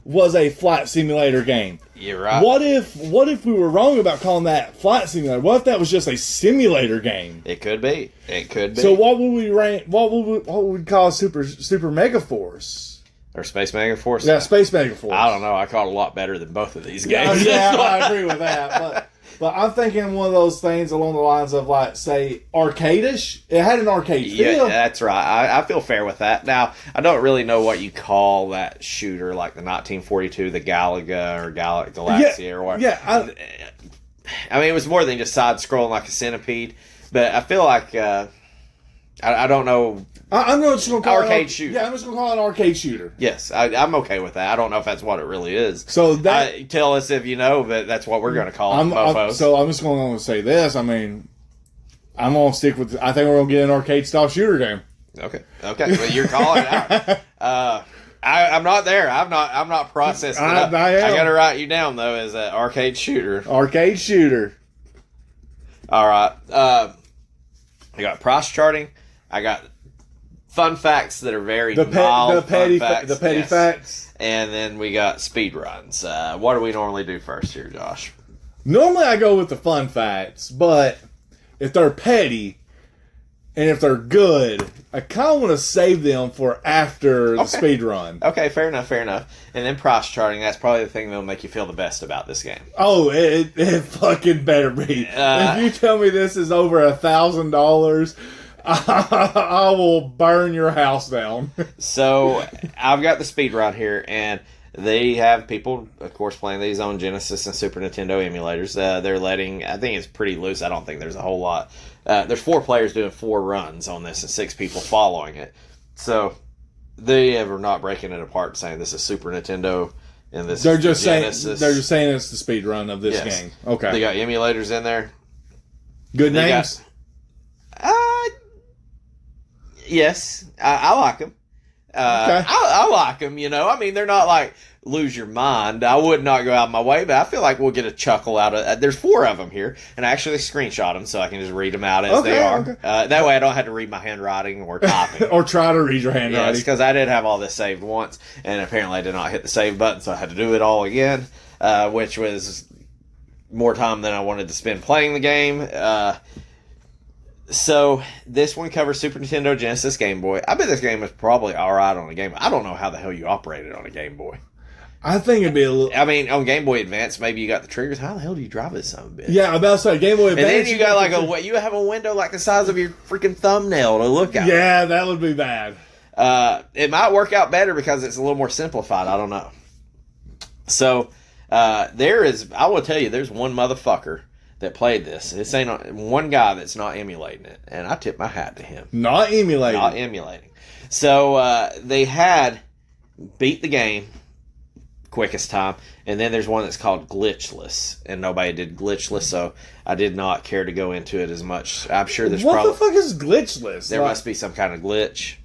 was a flight simulator game. You're right. What if we were wrong about calling that flight simulator? What if that was just a simulator game? It could be. It could be. So what would we rank? What would we call Super Mega Force? Or Space Mega Force? Yeah, Space Mega Force. I don't know. I caught a lot better than both of these games. Yeah, I agree with that. But I'm thinking one of those things along the lines of, like, say, arcade-ish. It had an arcade feel. Yeah, that's right. I feel fair with that. Now, I don't really know what you call that shooter, like the 1942, the Galaga or Galaxia or whatever. Yeah. I mean, it was more than just side-scrolling like a centipede. But I feel like, I don't know. I'm just going to call arcade shooter. Yeah, I'm just going to call it an arcade shooter. Yes, I'm okay with that. I don't know if that's what it really is. So that tell us if you know, but that's what we're going to call it, mofos. So I'm just going to say this. I mean, I'm going to stick with. I think we're going to get an arcade style shooter game. Okay. Well, you're calling it out. I'm not there. I'm not processing it up. I got to write you down though as an arcade shooter. Arcade shooter. All right. I got price charting. I got fun facts that are very mild. The petty facts. And then we got speed runs. What do we normally do first here, Josh? Normally I go with the fun facts, but if they're petty and if they're good, I kind of want to save them for after the speed run. Okay, fair enough. And then price charting, that's probably the thing that'll make you feel the best about this game. Oh, it fucking better be. If you tell me this is over $1,000, I will burn your house down. So, I've got the speed run here, and they have people, of course, playing these on Genesis and Super Nintendo emulators. They're letting, I think it's pretty loose. I don't think there's a whole lot. There's 4 players doing 4 runs on this and 6 people following it. So, they are not breaking it apart saying this is Super Nintendo and this is Genesis. They're just saying it's the speed run of this game. Okay. They got emulators in there. Good names? Yes, I like them. Okay. I like them, I mean, they're not like lose your mind. I would not go out of my way, but I feel like we'll get a chuckle out of there's 4 of them here, and I actually screenshot them so I can just read them out as they are. Okay. That way I don't have to read my handwriting or typing. Or try to read your handwriting. Yes, because I did have all this saved once, and apparently I did not hit the save button, so I had to do it all again, which was more time than I wanted to spend playing the game. So, this one covers Super Nintendo, Genesis, Game Boy. I bet this game is probably alright on a Game Boy. I don't know how the hell you operate it on a Game Boy. I think it'd be a little... I mean, on Game Boy Advance, maybe you got the triggers. How the hell do you drive this son of a bitch? Yeah, I'm about to say, Game Boy Advance... And then you got like you have a window like the size of your freaking thumbnail to look at. Yeah, that would be bad. It might work out better because it's a little more simplified. I don't know. So, I will tell you, there's one motherfucker that played this. This ain't one guy that's not emulating it, and I tip my hat to him. Not emulating. So they had beat the game quickest time, and then there's one that's called glitchless, and nobody did glitchless, so I did not care to go into it as much. I'm sure there's what the fuck is glitchless? There must be some kind of glitch,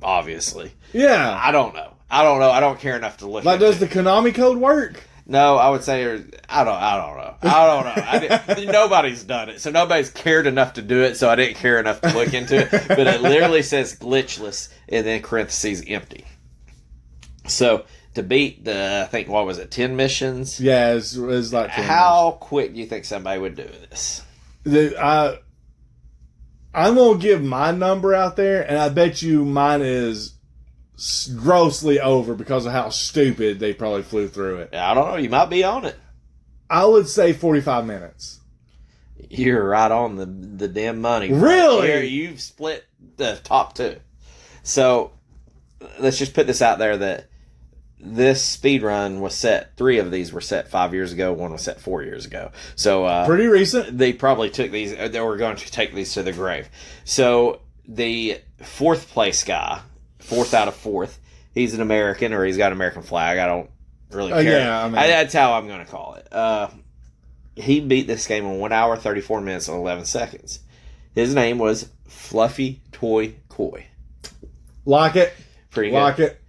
obviously. Yeah, I don't know. I don't care enough to look. Like, does the Konami code work? No, I would say I don't know. Nobody's done it, so nobody's cared enough to do it. So I didn't care enough to look into it. But it literally says glitchless and then parentheses empty. So to beat I think what was it, 10 missions? Yeah, it's like 10 how quick do you think somebody would do this? I'm gonna give my number out there, and I bet you mine is grossly over because of how stupid they probably flew through it. I don't know. You might be on it. I would say 45 minutes. You're right on the damn money. Really? Here, you've split the top 2. So let's just put this out there that this speed run was set. 3 of these were set 5 years ago. 1 was set 4 years ago. So pretty recent. They probably took these. They were going to take these to the grave. So the 4th place guy, 4th out of 4th, he's an American or he's got an American flag. I don't really care. Yeah, I mean, that's how I'm going to call it. He beat this game in 1 hour, 34 minutes, and 11 seconds. His name was Fluffy Toy Koi. Like it. Pretty good. Like it.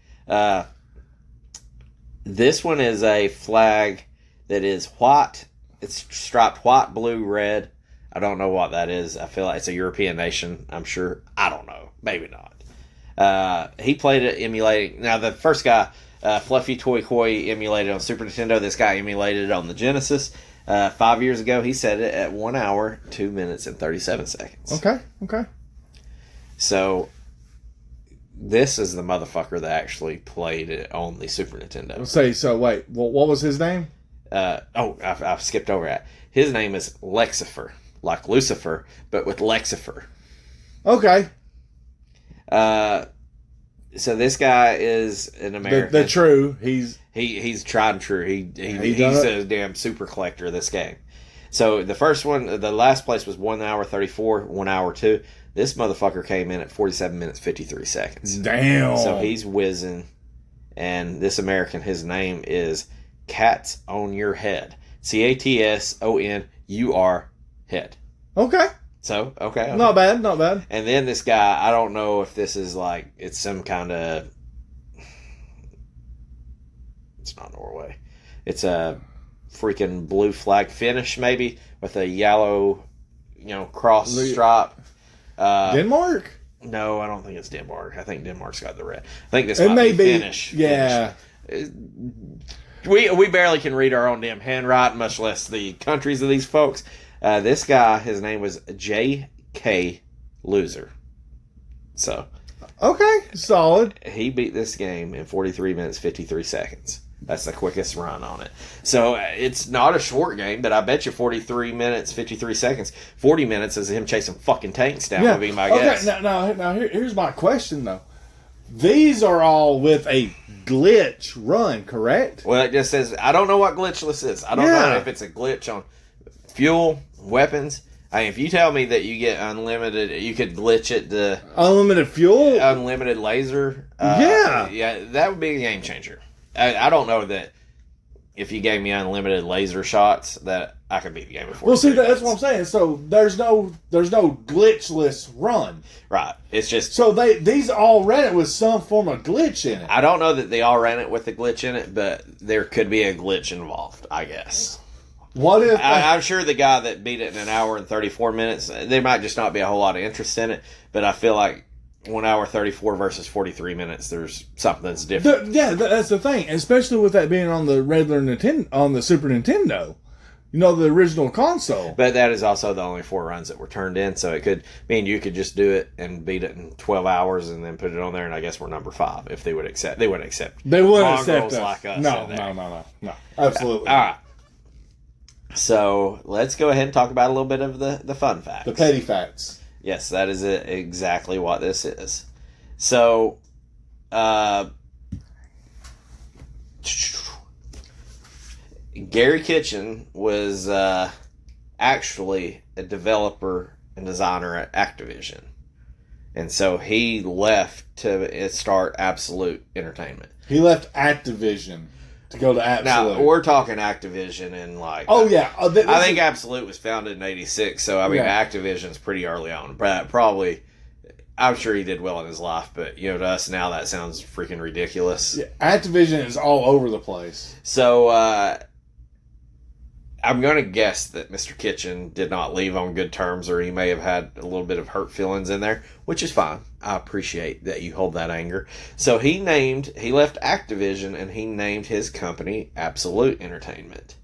This one is a flag that is white. It's striped white, blue, red. I don't know what that is. I feel like it's a European nation. I'm sure. I don't know. Maybe not. He played it emulating. Now, the first guy, Fluffy Toy Koi, emulated on Super Nintendo. This guy emulated it on the Genesis. 5 years ago, he set it at 1 hour, 2 minutes, and 37 seconds. Okay. So, this is the motherfucker that actually played it on the Super Nintendo. Wait, what was his name? I've skipped over that. His name is Lexifer, like Lucifer, but with Lexifer. Okay. So this guy is an American. The true. He's tried and true. He's a damn super collector of this game. So the first one, the last place was 1 hour 34, 1 hour 2. This motherfucker came in at 47 minutes 53 seconds. Damn. So he's whizzing. And this American, his name is Cats on Your Head. CATSONUR head. Okay. So, okay. Not bad. And then this guy, I don't know if this is like, it's some kind of, it's not Norway. It's a freaking blue flag finish, maybe, with a yellow, cross stripe. Denmark? No, I don't think it's Denmark. I think Denmark's got the red. I think this It might may be be Finnish. Yeah. We barely can read our own damn handwriting, much less the countries of these folks. This guy, his name was J.K. Loser. So. Okay, solid. He beat this game in 43 minutes, 53 seconds. That's the quickest run on it. So it's not a short game, but I bet you 43 minutes, 53 seconds. 40 minutes is him chasing fucking tanks down would be my guess. Now here's my question, though. These are all with a glitch run, correct? Well, it just says, I don't know what glitchless is. I don't know if it's a glitch on fuel, weapons. I mean, if you tell me that you get unlimited, you could glitch it to unlimited fuel, unlimited laser. That would be a game changer. I don't know that if you gave me unlimited laser shots that I could beat the game before. Well, see, that's what I'm saying. So there's no glitchless run, right? It's just so these all ran it with some form of glitch in it. I don't know that they all ran it with a glitch in it, but there could be a glitch involved, I guess. What if I'm sure the guy that beat it in 1 hour and 34 minutes, there might just not be a whole lot of interest in it, but I feel like 1 hour 34 versus 43 minutes, there's something that's different. That's the thing, especially with that being on the regular Nintendo, on the Super Nintendo, the original console. But that is also the only 4 runs that were turned in, so it could mean you could just do it and beat it in 12 hours and then put it on there, and I guess we're number 5 if they would accept. They wouldn't accept. They wouldn't accept us. Like us. No, absolutely. All right. So let's go ahead and talk about a little bit of the fun facts. The petty facts. Yes, that is exactly what this is. So, Garry Kitchen was actually a developer and designer at Activision. And so he left to start Absolute Entertainment. He left Activision to go to Absolute. Now, we're talking Activision and like... Oh, yeah. I think Absolute was founded in 86, so I mean, Activision's pretty early on. Probably, I'm sure he did well in his life, but to us now that sounds freaking ridiculous. Yeah, Activision is all over the place. So, I'm going to guess that Mr. Kitchen did not leave on good terms, or he may have had a little bit of hurt feelings in there, which is fine. I appreciate that you hold that anger. So he left Activision and he named his company Absolute Entertainment.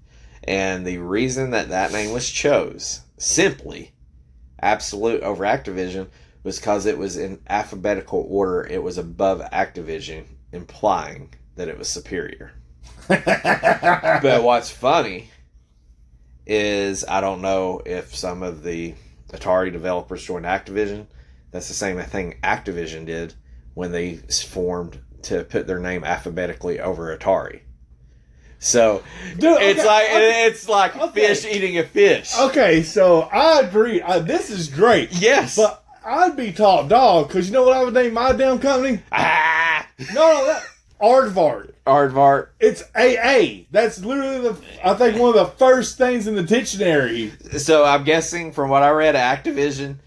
And the reason that name was chose, simply, Absolute over Activision, was because it was in alphabetical order. It was above Activision, implying that it was superior. But what's funny is I don't know if some of the Atari developers joined Activision. That's the same thing Activision did when they formed to put their name alphabetically over Atari. So it's like fish eating a fish. Okay, so I agree. This is great. Yes, but I'd be top dog because you know what I would name my damn company? No, aardvark. Aardvark. It's AA. That's literally I think one of the first things in the dictionary. So I'm guessing from what I read, Activision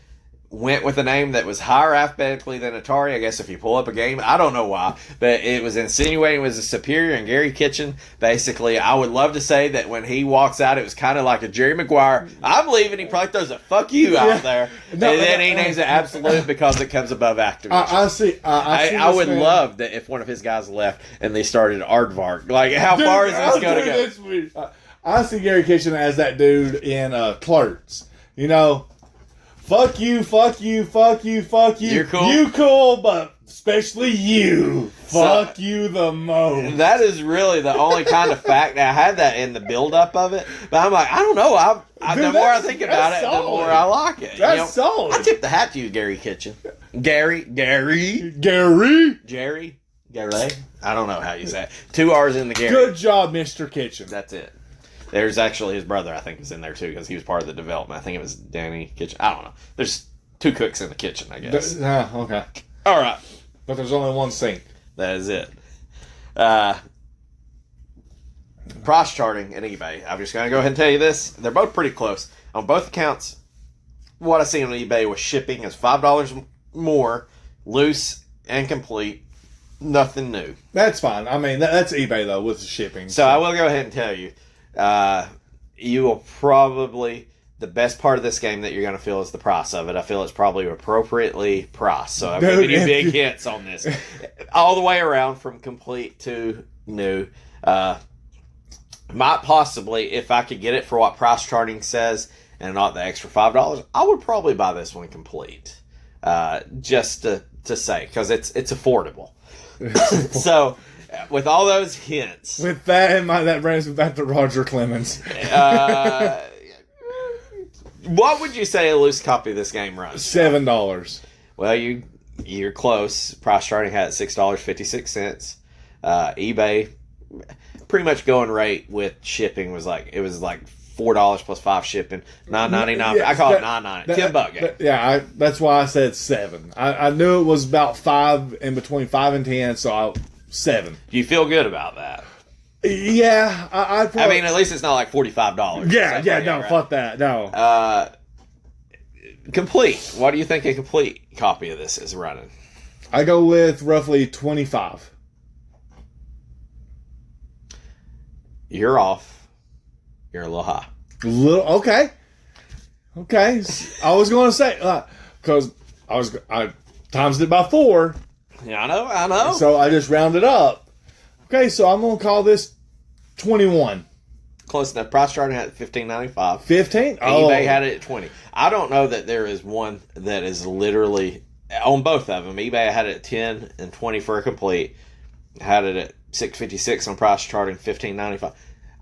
went with a name that was higher alphabetically than Atari. I guess if you pull up a game, I don't know why, but it was insinuating it was a superior. And Garry Kitchen, basically, I would love to say that when he walks out, it was kind of like a Jerry Maguire. I'm leaving. He probably throws a "fuck you" out there, no, and then he names it Absolute because it comes above Activision. I see. I would love that if one of his guys left and they started Aardvark. Like, how far is this going to go? I see Garry Kitchen as that dude in Clerks. You know. Fuck you, fuck you, fuck you, fuck you. You're cool. You cool, but especially you. Fuck you the most. That is really the only kind of fact. I had that in the build-up of it, but I'm like, I don't know. The more I think about it, the more I like it. That's solid. I tip the hat to you, Garry Kitchen. Gary. Jerry. I don't know how you say it. 2 R's in the Gary. Good job, Mr. Kitchen. That's it. There's actually his brother, I think, is in there too because he was part of the development. I think it was Danny Kitchen. I don't know. There's 2 cooks in the kitchen, I guess. Okay. All right. But there's only one sink. That is it. Price charting at eBay. I'm just going to go ahead and tell you this. They're both pretty close. On both accounts, what I see on eBay with shipping is $5 more, loose and complete. Nothing new. That's fine. I mean, that's eBay, though, with the shipping. So I will go ahead and tell you. You will probably, the best part of this game that you're going to feel is the price of it. I feel it's probably appropriately priced. So I'm giving you big hits on this. All the way around from complete to new. Might possibly, if I could get it for what price charting says and not the extra $5, I would probably buy this one complete. Just to say, because it's affordable. So... with all those hints. With that in mind, that brings me back to Roger Clemens. What would you say a loose copy of this game runs? $7. Well, you're close. Price starting had $6.56. eBay, pretty much going rate with shipping was like $4 plus 5 shipping, $9.99. I call it $9.99. $10 game. That's why I said 7. I knew it was about 5 in between 5 and 10, so 7. Do you feel good about that? Yeah, I mean, at least it's not like $45. No, right? Fuck that, no. Complete. What do you think a complete copy of this is running? I go with roughly 25. You're off. You're a little high. Okay. I was going to say because I times it by 4. Yeah, I know. So I just rounded up. Okay, so I'm going to call this 21. Close enough. Price starting at $15.95. 15? eBay had it at 20. I don't know that there is one that is literally on both of them. eBay had it at 10 and 20 for a complete. Had it at $6.56 on price charting, $15.95.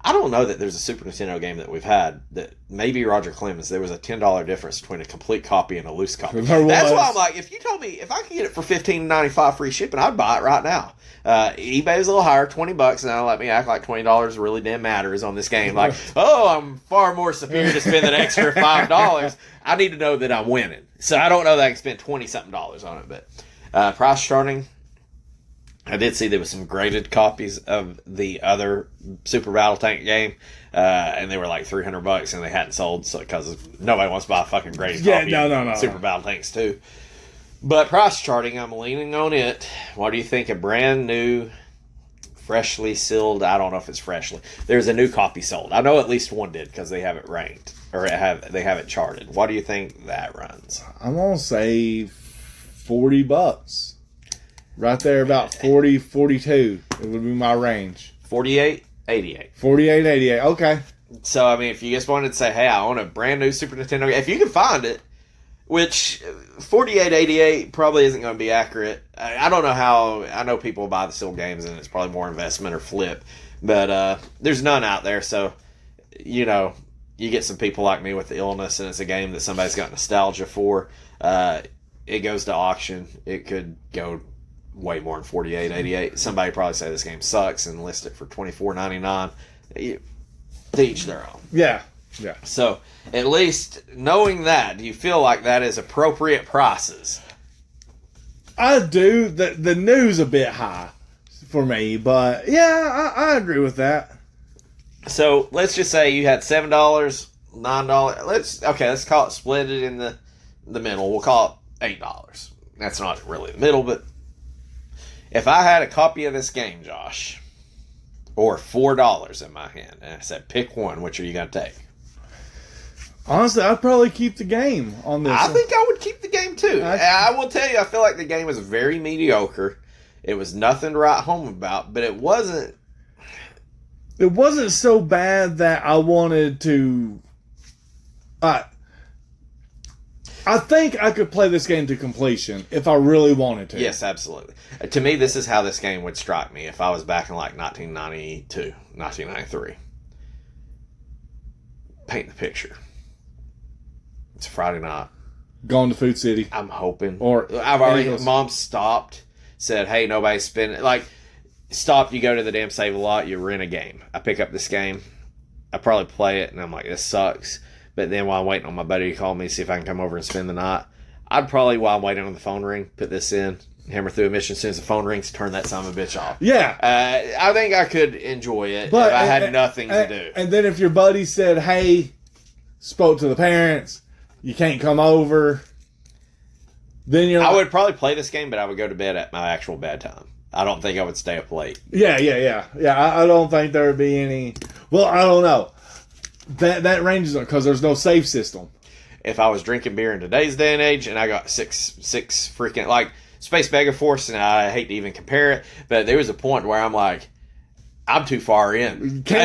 I don't know that there's a Super Nintendo game that we've had that maybe Roger Clemens, there was a $10 difference between a complete copy and a loose copy. That's why I'm like, if you told me, if I could get it for $15.95 free shipping, I'd buy it right now. eBay is a little higher, $20, and now let me act like $20 really damn matters on this game. Like, I'm far more superior to spend an extra $5. I need to know that I'm winning. So I don't know that I can spend $20-something on it, but price starting, I did see there was some graded copies of the other Super Battle Tank game, and they were like $300, and they hadn't sold because nobody wants to buy a fucking graded copy of Super Battle Tanks 2. But price charting, I'm leaning on it. What do you think? A brand new, freshly sealed, I don't know if it's freshly. There's a new copy sold. I know at least one did because they have it ranked, or they have it charted. What do you think that runs? I'm going to say $40. Right there, about 40, 42. It would be my range. 48, 88. 48, 88. Okay. So, I mean, if you just wanted to say, hey, I own a brand new Super Nintendo game, if you can find it, which 48, 88 probably isn't going to be accurate. I don't know how. I know people buy the sealed games and it's probably more investment or flip. But there's none out there. So, you get some people like me with the illness and it's a game that somebody's got nostalgia for. It goes to auction. It could go way more than 48, 88. Somebody probably say this game sucks and list it for $24.99. To each their own. Yeah. So, at least knowing that, do you feel like that is appropriate prices? I do. The news a bit high for me, but yeah, I agree with that. So let's just say you had $7, $9. Let's call it split it in the middle. We'll call it $8. That's not really the middle, but if I had a copy of this game, Josh, or $4 in my hand, and I said pick one, which are you going to take? Honestly, I'd probably keep the game on this. I think I would keep the game too. I will tell you, I feel like the game was very mediocre. It was nothing to write home about, but it wasn't. It wasn't so bad that I wanted to. I think I could play this game to completion if I really wanted to. Yes, absolutely. To me, this is how this game would strike me if I was back in like 1992, 1993. Paint the picture. It's a Friday night. Going to Food City. I'm hoping. Or I've already. Mom stopped. Said, "Hey, nobody's spending Stop. You go to the damn Save-A-Lot. You rent a game. I pick up this game. I probably play it, and I'm like, this sucks. But then while I'm waiting on my buddy to call me, see if I can come over and spend the night, I'd probably, while I'm waiting on the phone ring, put this in, hammer through a mission. As soon as the phone rings, turn that son of a bitch off. Yeah. I think I could enjoy it if I had nothing to do. And then if your buddy said, hey, spoke to the parents, you can't come over, then you're I would probably play this game, but I would go to bed at my actual bedtime. I don't think I would stay up late. Yeah. I don't think there would be any. Well, I don't know. That ranges on because there's no save system. If I was drinking beer in today's day and age, and I got six freaking like Space Megaforce, and I hate to even compare it, but there was a point where I'm like, I'm too far in. Give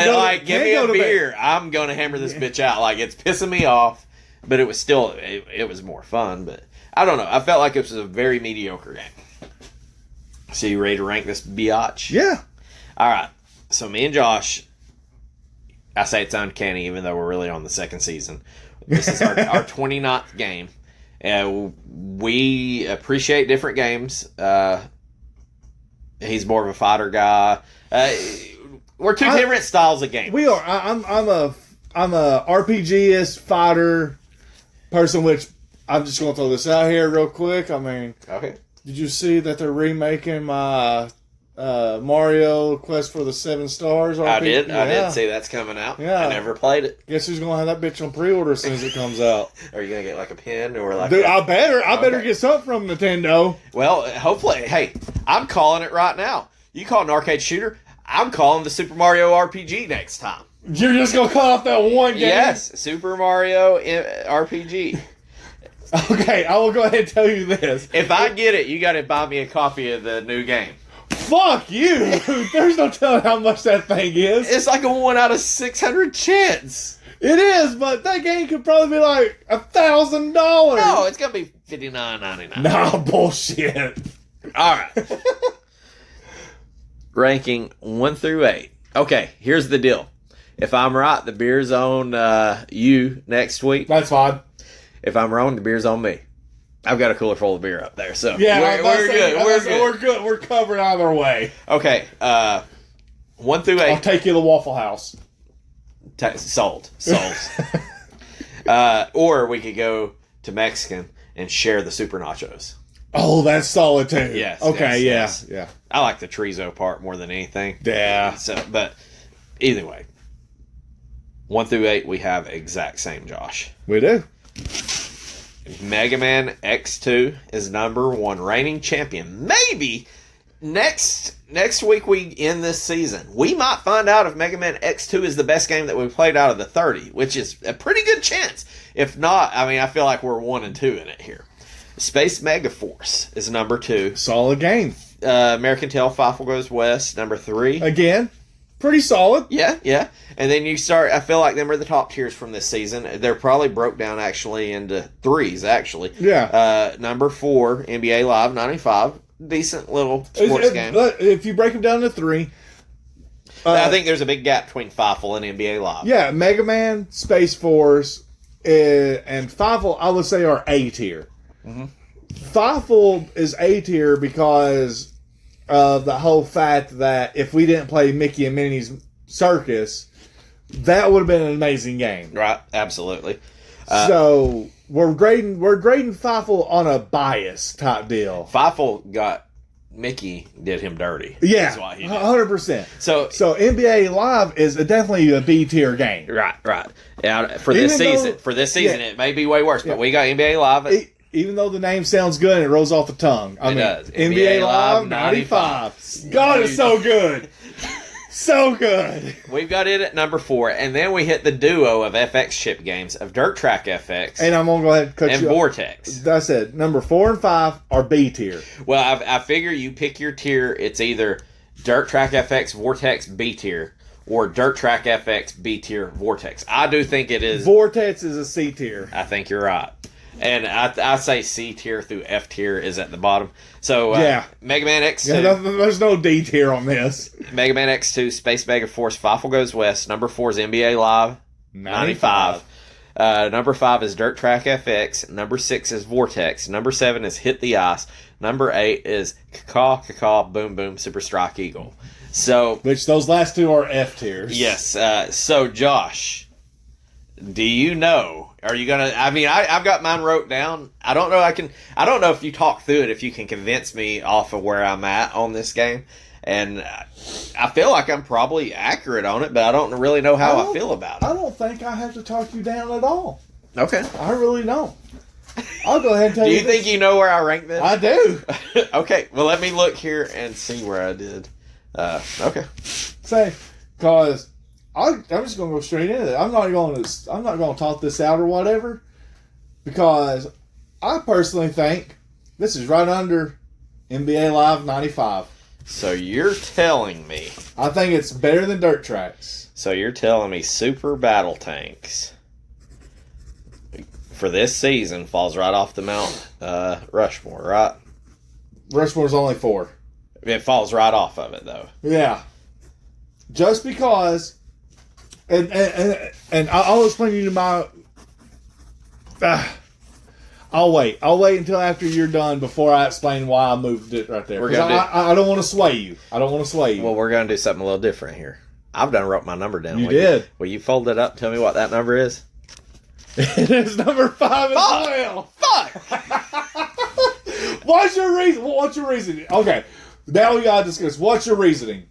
me a beer. I'm gonna hammer this bitch out. Like it's pissing me off, but it was still it was more fun. But I don't know. I felt like it was a very mediocre game. So you ready to rank this biatch? Yeah. All right. So me and Josh, I say it's uncanny, even though we're really on the second season. This is our 29th game. We appreciate different games. He's more of a fighter guy. We're two different styles of game. We are. I'm a RPGist fighter person, which I'm just going to throw this out here real quick. I mean, okay. Did you see that they're remaking my Mario Quest for the 7 Stars RPG? I did. Yeah. I did see that's coming out. Yeah. I never played it. Guess who's going to have that bitch on pre-order as soon as it comes out? Are you going to get like a pin or like? Dude, I better get something from Nintendo. Well, hopefully. Hey, I'm calling it right now. You call it an arcade shooter. I'm calling the Super Mario RPG next time. You're just going to call off that one game? Yes, Super Mario RPG. Okay, I will go ahead and tell you this. If I get it, you got to buy me a copy of the new game. Fuck you! There's no telling how much that thing is. It's like a 1 out of 600 chance. It is, but that game could probably be like $1,000. No, it's gonna be $59.99. Nah, bullshit. All right. Ranking 1 through 8. Okay, here's the deal. If I'm right, the beer's on you next week. That's fine. If I'm wrong, the beer's on me. I've got a cooler full of beer up there, so yeah, we're good. We're good. We're covered either way. Okay, 1 through 8. I'll take you to the Waffle House. Sold. Or we could go to Mexican and share the super nachos. Oh, that's solid too. Yes. Okay. Yes. Yeah. I like the chorizo part more than anything. Yeah. So, but either way, 1 through 8, we have exact same, Josh. We do. Mega Man X2 is number 1 reigning champion. Maybe next week we end this season, we might find out if Mega Man X2 is the best game that we played out of the 30, which is a pretty good chance. If not, I mean, I feel like we're 1 and 2 in it here. Space Megaforce is number 2. Solid game. American Tail Fifle Goes West, number 3. Again, pretty solid. Yeah. And then you start, I feel like them are the top tiers from this season. They're probably broke down actually into 3s, actually. Yeah. Number 4, NBA Live 95. Decent little sports game. If you break them down to 3. I think there's a big gap between Fifle and NBA Live. Yeah, Mega Man, Space Force, and Fifle, I would say, are A tier. Mm-hmm. Fifle is A tier because of the whole fact that if we didn't play Mickey and Minnie's Circus, that would have been an amazing game. Right, absolutely. So we're grading Feifel on a bias type deal. Feifel got Mickey did him dirty. Yeah, That's why he did. 100%. So NBA Live is definitely a B tier game. Right. Yeah, for this season, it may be way worse, but we got NBA Live. Even though the name sounds good and it rolls off the tongue. It does. NBA Live 95. God, it's so good. So good. We've got it at number 4, and then we hit the duo of FX chip games of Dirt Track FX and I'm going to go ahead and cut and you Vortex. I said number 4 and 5 are B tier. Well, I figure you pick your tier. It's either Dirt Track FX Vortex B tier or Dirt Track FX B tier Vortex. I do think it is. Vortex is a C tier. I think you're right. And I say C tier through F tier is at the bottom. So, Mega Man X2. Yeah, there's no D tier on this. Mega Man X2, Space Mega Force, Feifel Goes West. Number 4 is NBA Live 95. Number 5 is Dirt Track FX. Number 6 is Vortex. Number 7 is Hit the Ice. Number 8 is Caw Boom Boom Super Strike Eagle. So, which those last two are F tiers. Yes. So, Josh, do you know? Are you gonna? I mean, I've got mine wrote down. I don't know. I don't know if you talk through it. If you can convince me off of where I'm at on this game, and I feel like I'm probably accurate on it, but I don't really know how I feel about it. I don't think I have to talk you down at all. Okay. I really don't. I'll go ahead and tell you. Do you think you know where I rank this? I do. Okay. Well, let me look here and see where I did. Okay. Say, cause. I'm just going to go straight into it. I'm not going to talk this out or whatever, because I personally think this is right under NBA Live 95. So you're telling me? I think it's better than Dirt Tracks. So you're telling me Super Battle Tanks for this season falls right off the Mount Rushmore, right? Rushmore's only 4. It falls right off of it, though. Yeah. Just because. And I'll explain to you my. I'll wait. I'll wait until after you're done before I explain why I moved it right there. I don't want to sway you. Well, we're going to do something a little different here. I've wrote my number down. You did. Will you fold it up and tell me what that number is? It is number 5 as well. Fuck! What's your reason? What's your reasoning? Okay. Now we got to discuss. What's your reasoning?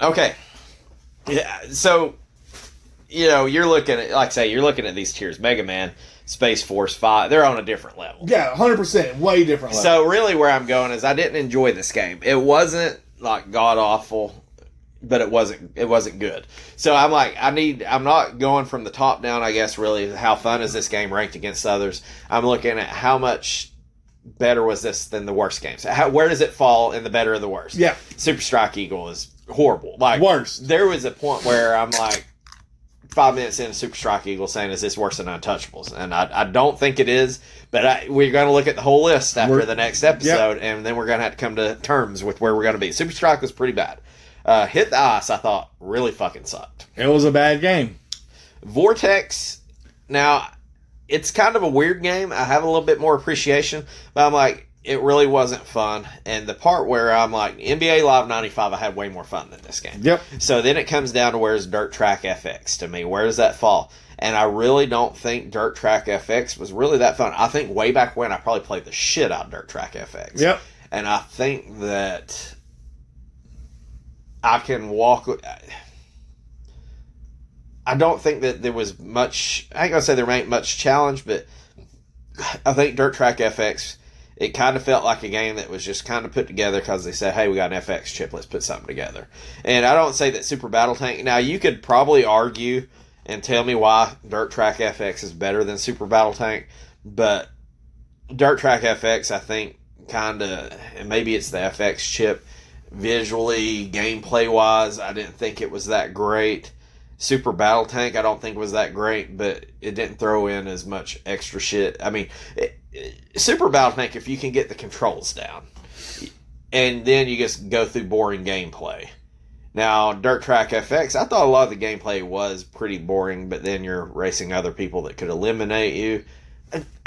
Okay. Yeah, so, you're looking at, like I say, you're looking at these tiers. Mega Man, Space Force 5, they're on a different level. Yeah, 100%. Way different level. So, really where I'm going is I didn't enjoy this game. It wasn't, like, god-awful, but it wasn't good. So, I'm like, I'm not going from the top down, I guess, really. How fun is this game ranked against others? I'm looking at how much better was this than the worst games. Where does it fall in the better or the worst? Yeah. Super Strike Eagle is horrible. Like, worst. There was a point where I'm like 5 minutes into Super Strike Eagle saying, is this worse than Untouchables? And I don't think it is, but we're going to look at the whole list after the next episode, and then we're going to have to come to terms with where we're going to be. Super Strike was pretty bad. Hit the Ice, I thought, really fucking sucked. It was a bad game. Vortex, now, it's kind of a weird game. I have a little bit more appreciation, but I'm like, it really wasn't fun. And the part where I'm like, NBA Live 95, I had way more fun than this game. Yep. So then it comes down to where's Dirt Track FX to me? Where does that fall? And I really don't think Dirt Track FX was really that fun. I think way back when I probably played the shit out of Dirt Track FX. Yep. And I think that I can walk. I don't think that there was much. I ain't gonna say there ain't much challenge, but I think Dirt Track FX, it kind of felt like a game that was just kind of put together because they said, hey, we got an FX chip, let's put something together. And I don't say that Super Battle Tank. Now, you could probably argue and tell me why Dirt Track FX is better than Super Battle Tank, but Dirt Track FX, I think, kind of, and maybe it's the FX chip, visually, gameplay-wise, I didn't think it was that great. Super Battle Tank, I don't think was that great, but it didn't throw in as much extra shit. I mean, Super Battle Tank, if you can get the controls down, and then you just go through boring gameplay. Now, Dirt Track FX, I thought a lot of the gameplay was pretty boring, but then you're racing other people that could eliminate you.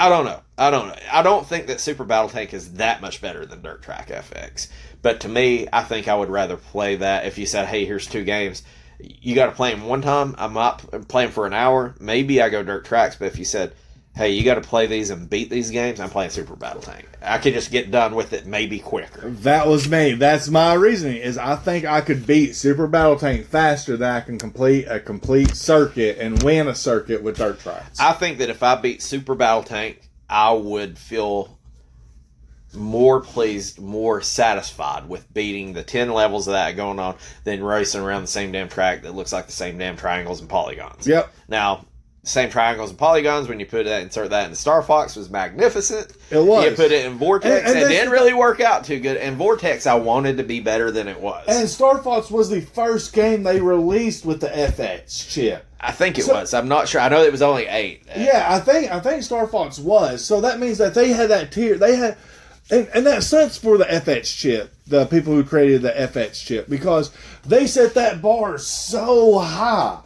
I don't know. I don't think that Super Battle Tank is that much better than Dirt Track FX. But to me, I think I would rather play that if you said, hey, here's 2 games. you got to play them one time. I'm not playing for an hour. Maybe I go dirt tracks. But if you said, hey, you got to play these and beat these games, I'm playing Super Battle Tank. I could just get done with it maybe quicker. That was me. That's my reasoning, is I think I could beat Super Battle Tank faster than I can complete a complete circuit and win a circuit with dirt tracks. I think that if I beat Super Battle Tank, I would feel more pleased, more satisfied with beating the 10 levels of that going on than racing around the same damn track that looks like the same damn triangles and polygons. Yep. Now, same triangles and polygons, when you insert that in Star Fox, was magnificent. It was. You put it in Vortex, and it didn't that's- really work out too good. And Vortex, I wanted to be better than it was. And Star Fox was the first game they released with the FX chip. I think it was. I'm not sure. I know it was only 8. Yeah, I think Star Fox was. So that means that they had that tier. They had, and that sucks for the FX chip, the people who created the FX chip, because they set that bar so high.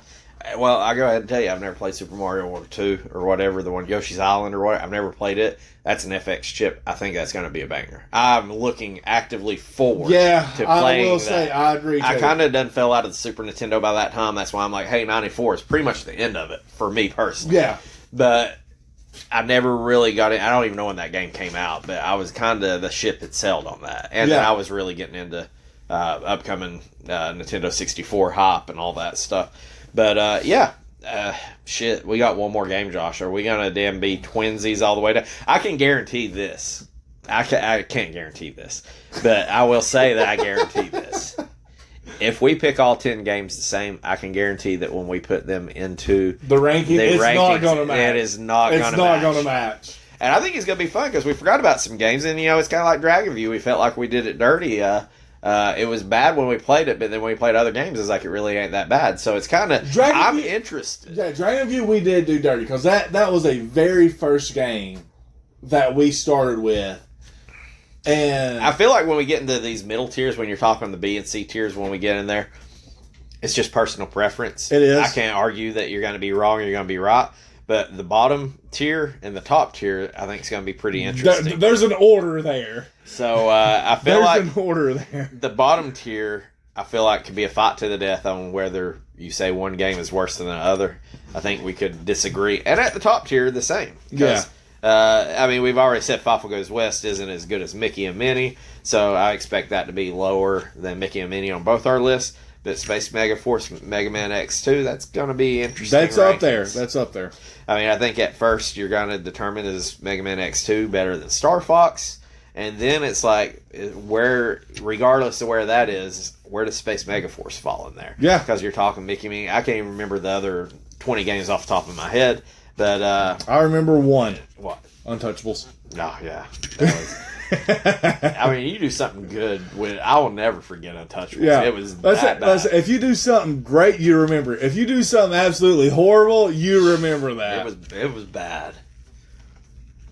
Well, I'll go ahead and tell you, I've never played Super Mario World 2 or whatever, the one Yoshi's Island or whatever. I've never played it. That's an FX chip. I think that's going to be a banger. I'm looking actively forward to playing I will that. say, I agree. I kind of done fell out of the Super Nintendo by that time. That's why I'm like, hey, 94 is pretty much the end of it for me personally. Yeah. But I never really got it. I don't even know when that game came out, but I was kind of, the ship had sailed on that. And then I was really getting into upcoming Nintendo 64 hop and all that stuff. But, shit, we got one more game, Josh. Are we going to damn be twinsies all the way down? I can guarantee this. I can't guarantee this, but I will say that I guarantee this. If we pick all 10 games the same, I can guarantee that when we put them into the ranking, it's not going to match. It is not going to match. It's not going to match. And I think it's going to be fun because we forgot about some games, and, it's kind of like Dragon View. We felt like we did it dirty. It was bad when we played it, but then when we played other games, it's like it really ain't that bad. So it's kind of, I'm interested. Yeah, Dragon View we did do dirty because that was a very first game that we started with. And I feel like when we get into these middle tiers, when you're talking the B and C tiers, when we get in there, it's just personal preference. It is. I can't argue that you're going to be wrong or you're going to be right. But the bottom tier and the top tier, I think, is going to be pretty interesting. There's an order there. So I feel like there's an order there. The bottom tier, I feel like, could be a fight to the death on whether you say one game is worse than the other. I think we could disagree. And at the top tier, the same. Yeah. We've already said Fafo Goes West isn't as good as Mickey and Minnie, so I expect that to be lower than Mickey and Minnie on both our lists. But Space Mega Force Mega Man X2, that's going to be interesting. That's up there. That's up there. I think at first you're going to determine is Mega Man X2 better than Star Fox, and then it's like, regardless of where that is, where does Space Mega Force fall in there? Yeah. Because you're talking Mickey Minnie. I can't even remember the other 20 games off the top of my head. But I remember one. What? Untouchables. Oh, yeah. You do something good with. I will never forget Untouchables. Yeah. It was bad. If you do something great, you remember. If you do something absolutely horrible, you remember that. It was bad.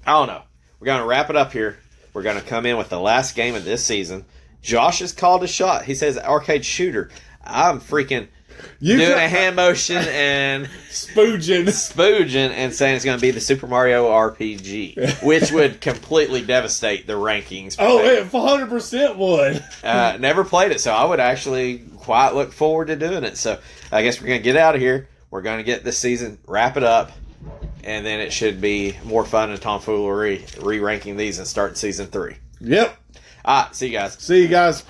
I don't know. We're going to wrap it up here. We're going to come in with the last game of this season. Josh has called a shot. He says arcade shooter. I'm freaking doing a hand motion and spooging and saying it's going to be the Super Mario RPG, which would completely devastate the rankings. Oh, it 100% would. Never played it, so I would actually quite look forward to doing it. So I guess we're going to get out of here. We're going to get this season, wrap it up, and then it should be more fun and tomfoolery re-ranking these and start season 3. Yep. All right, see you guys. See you guys.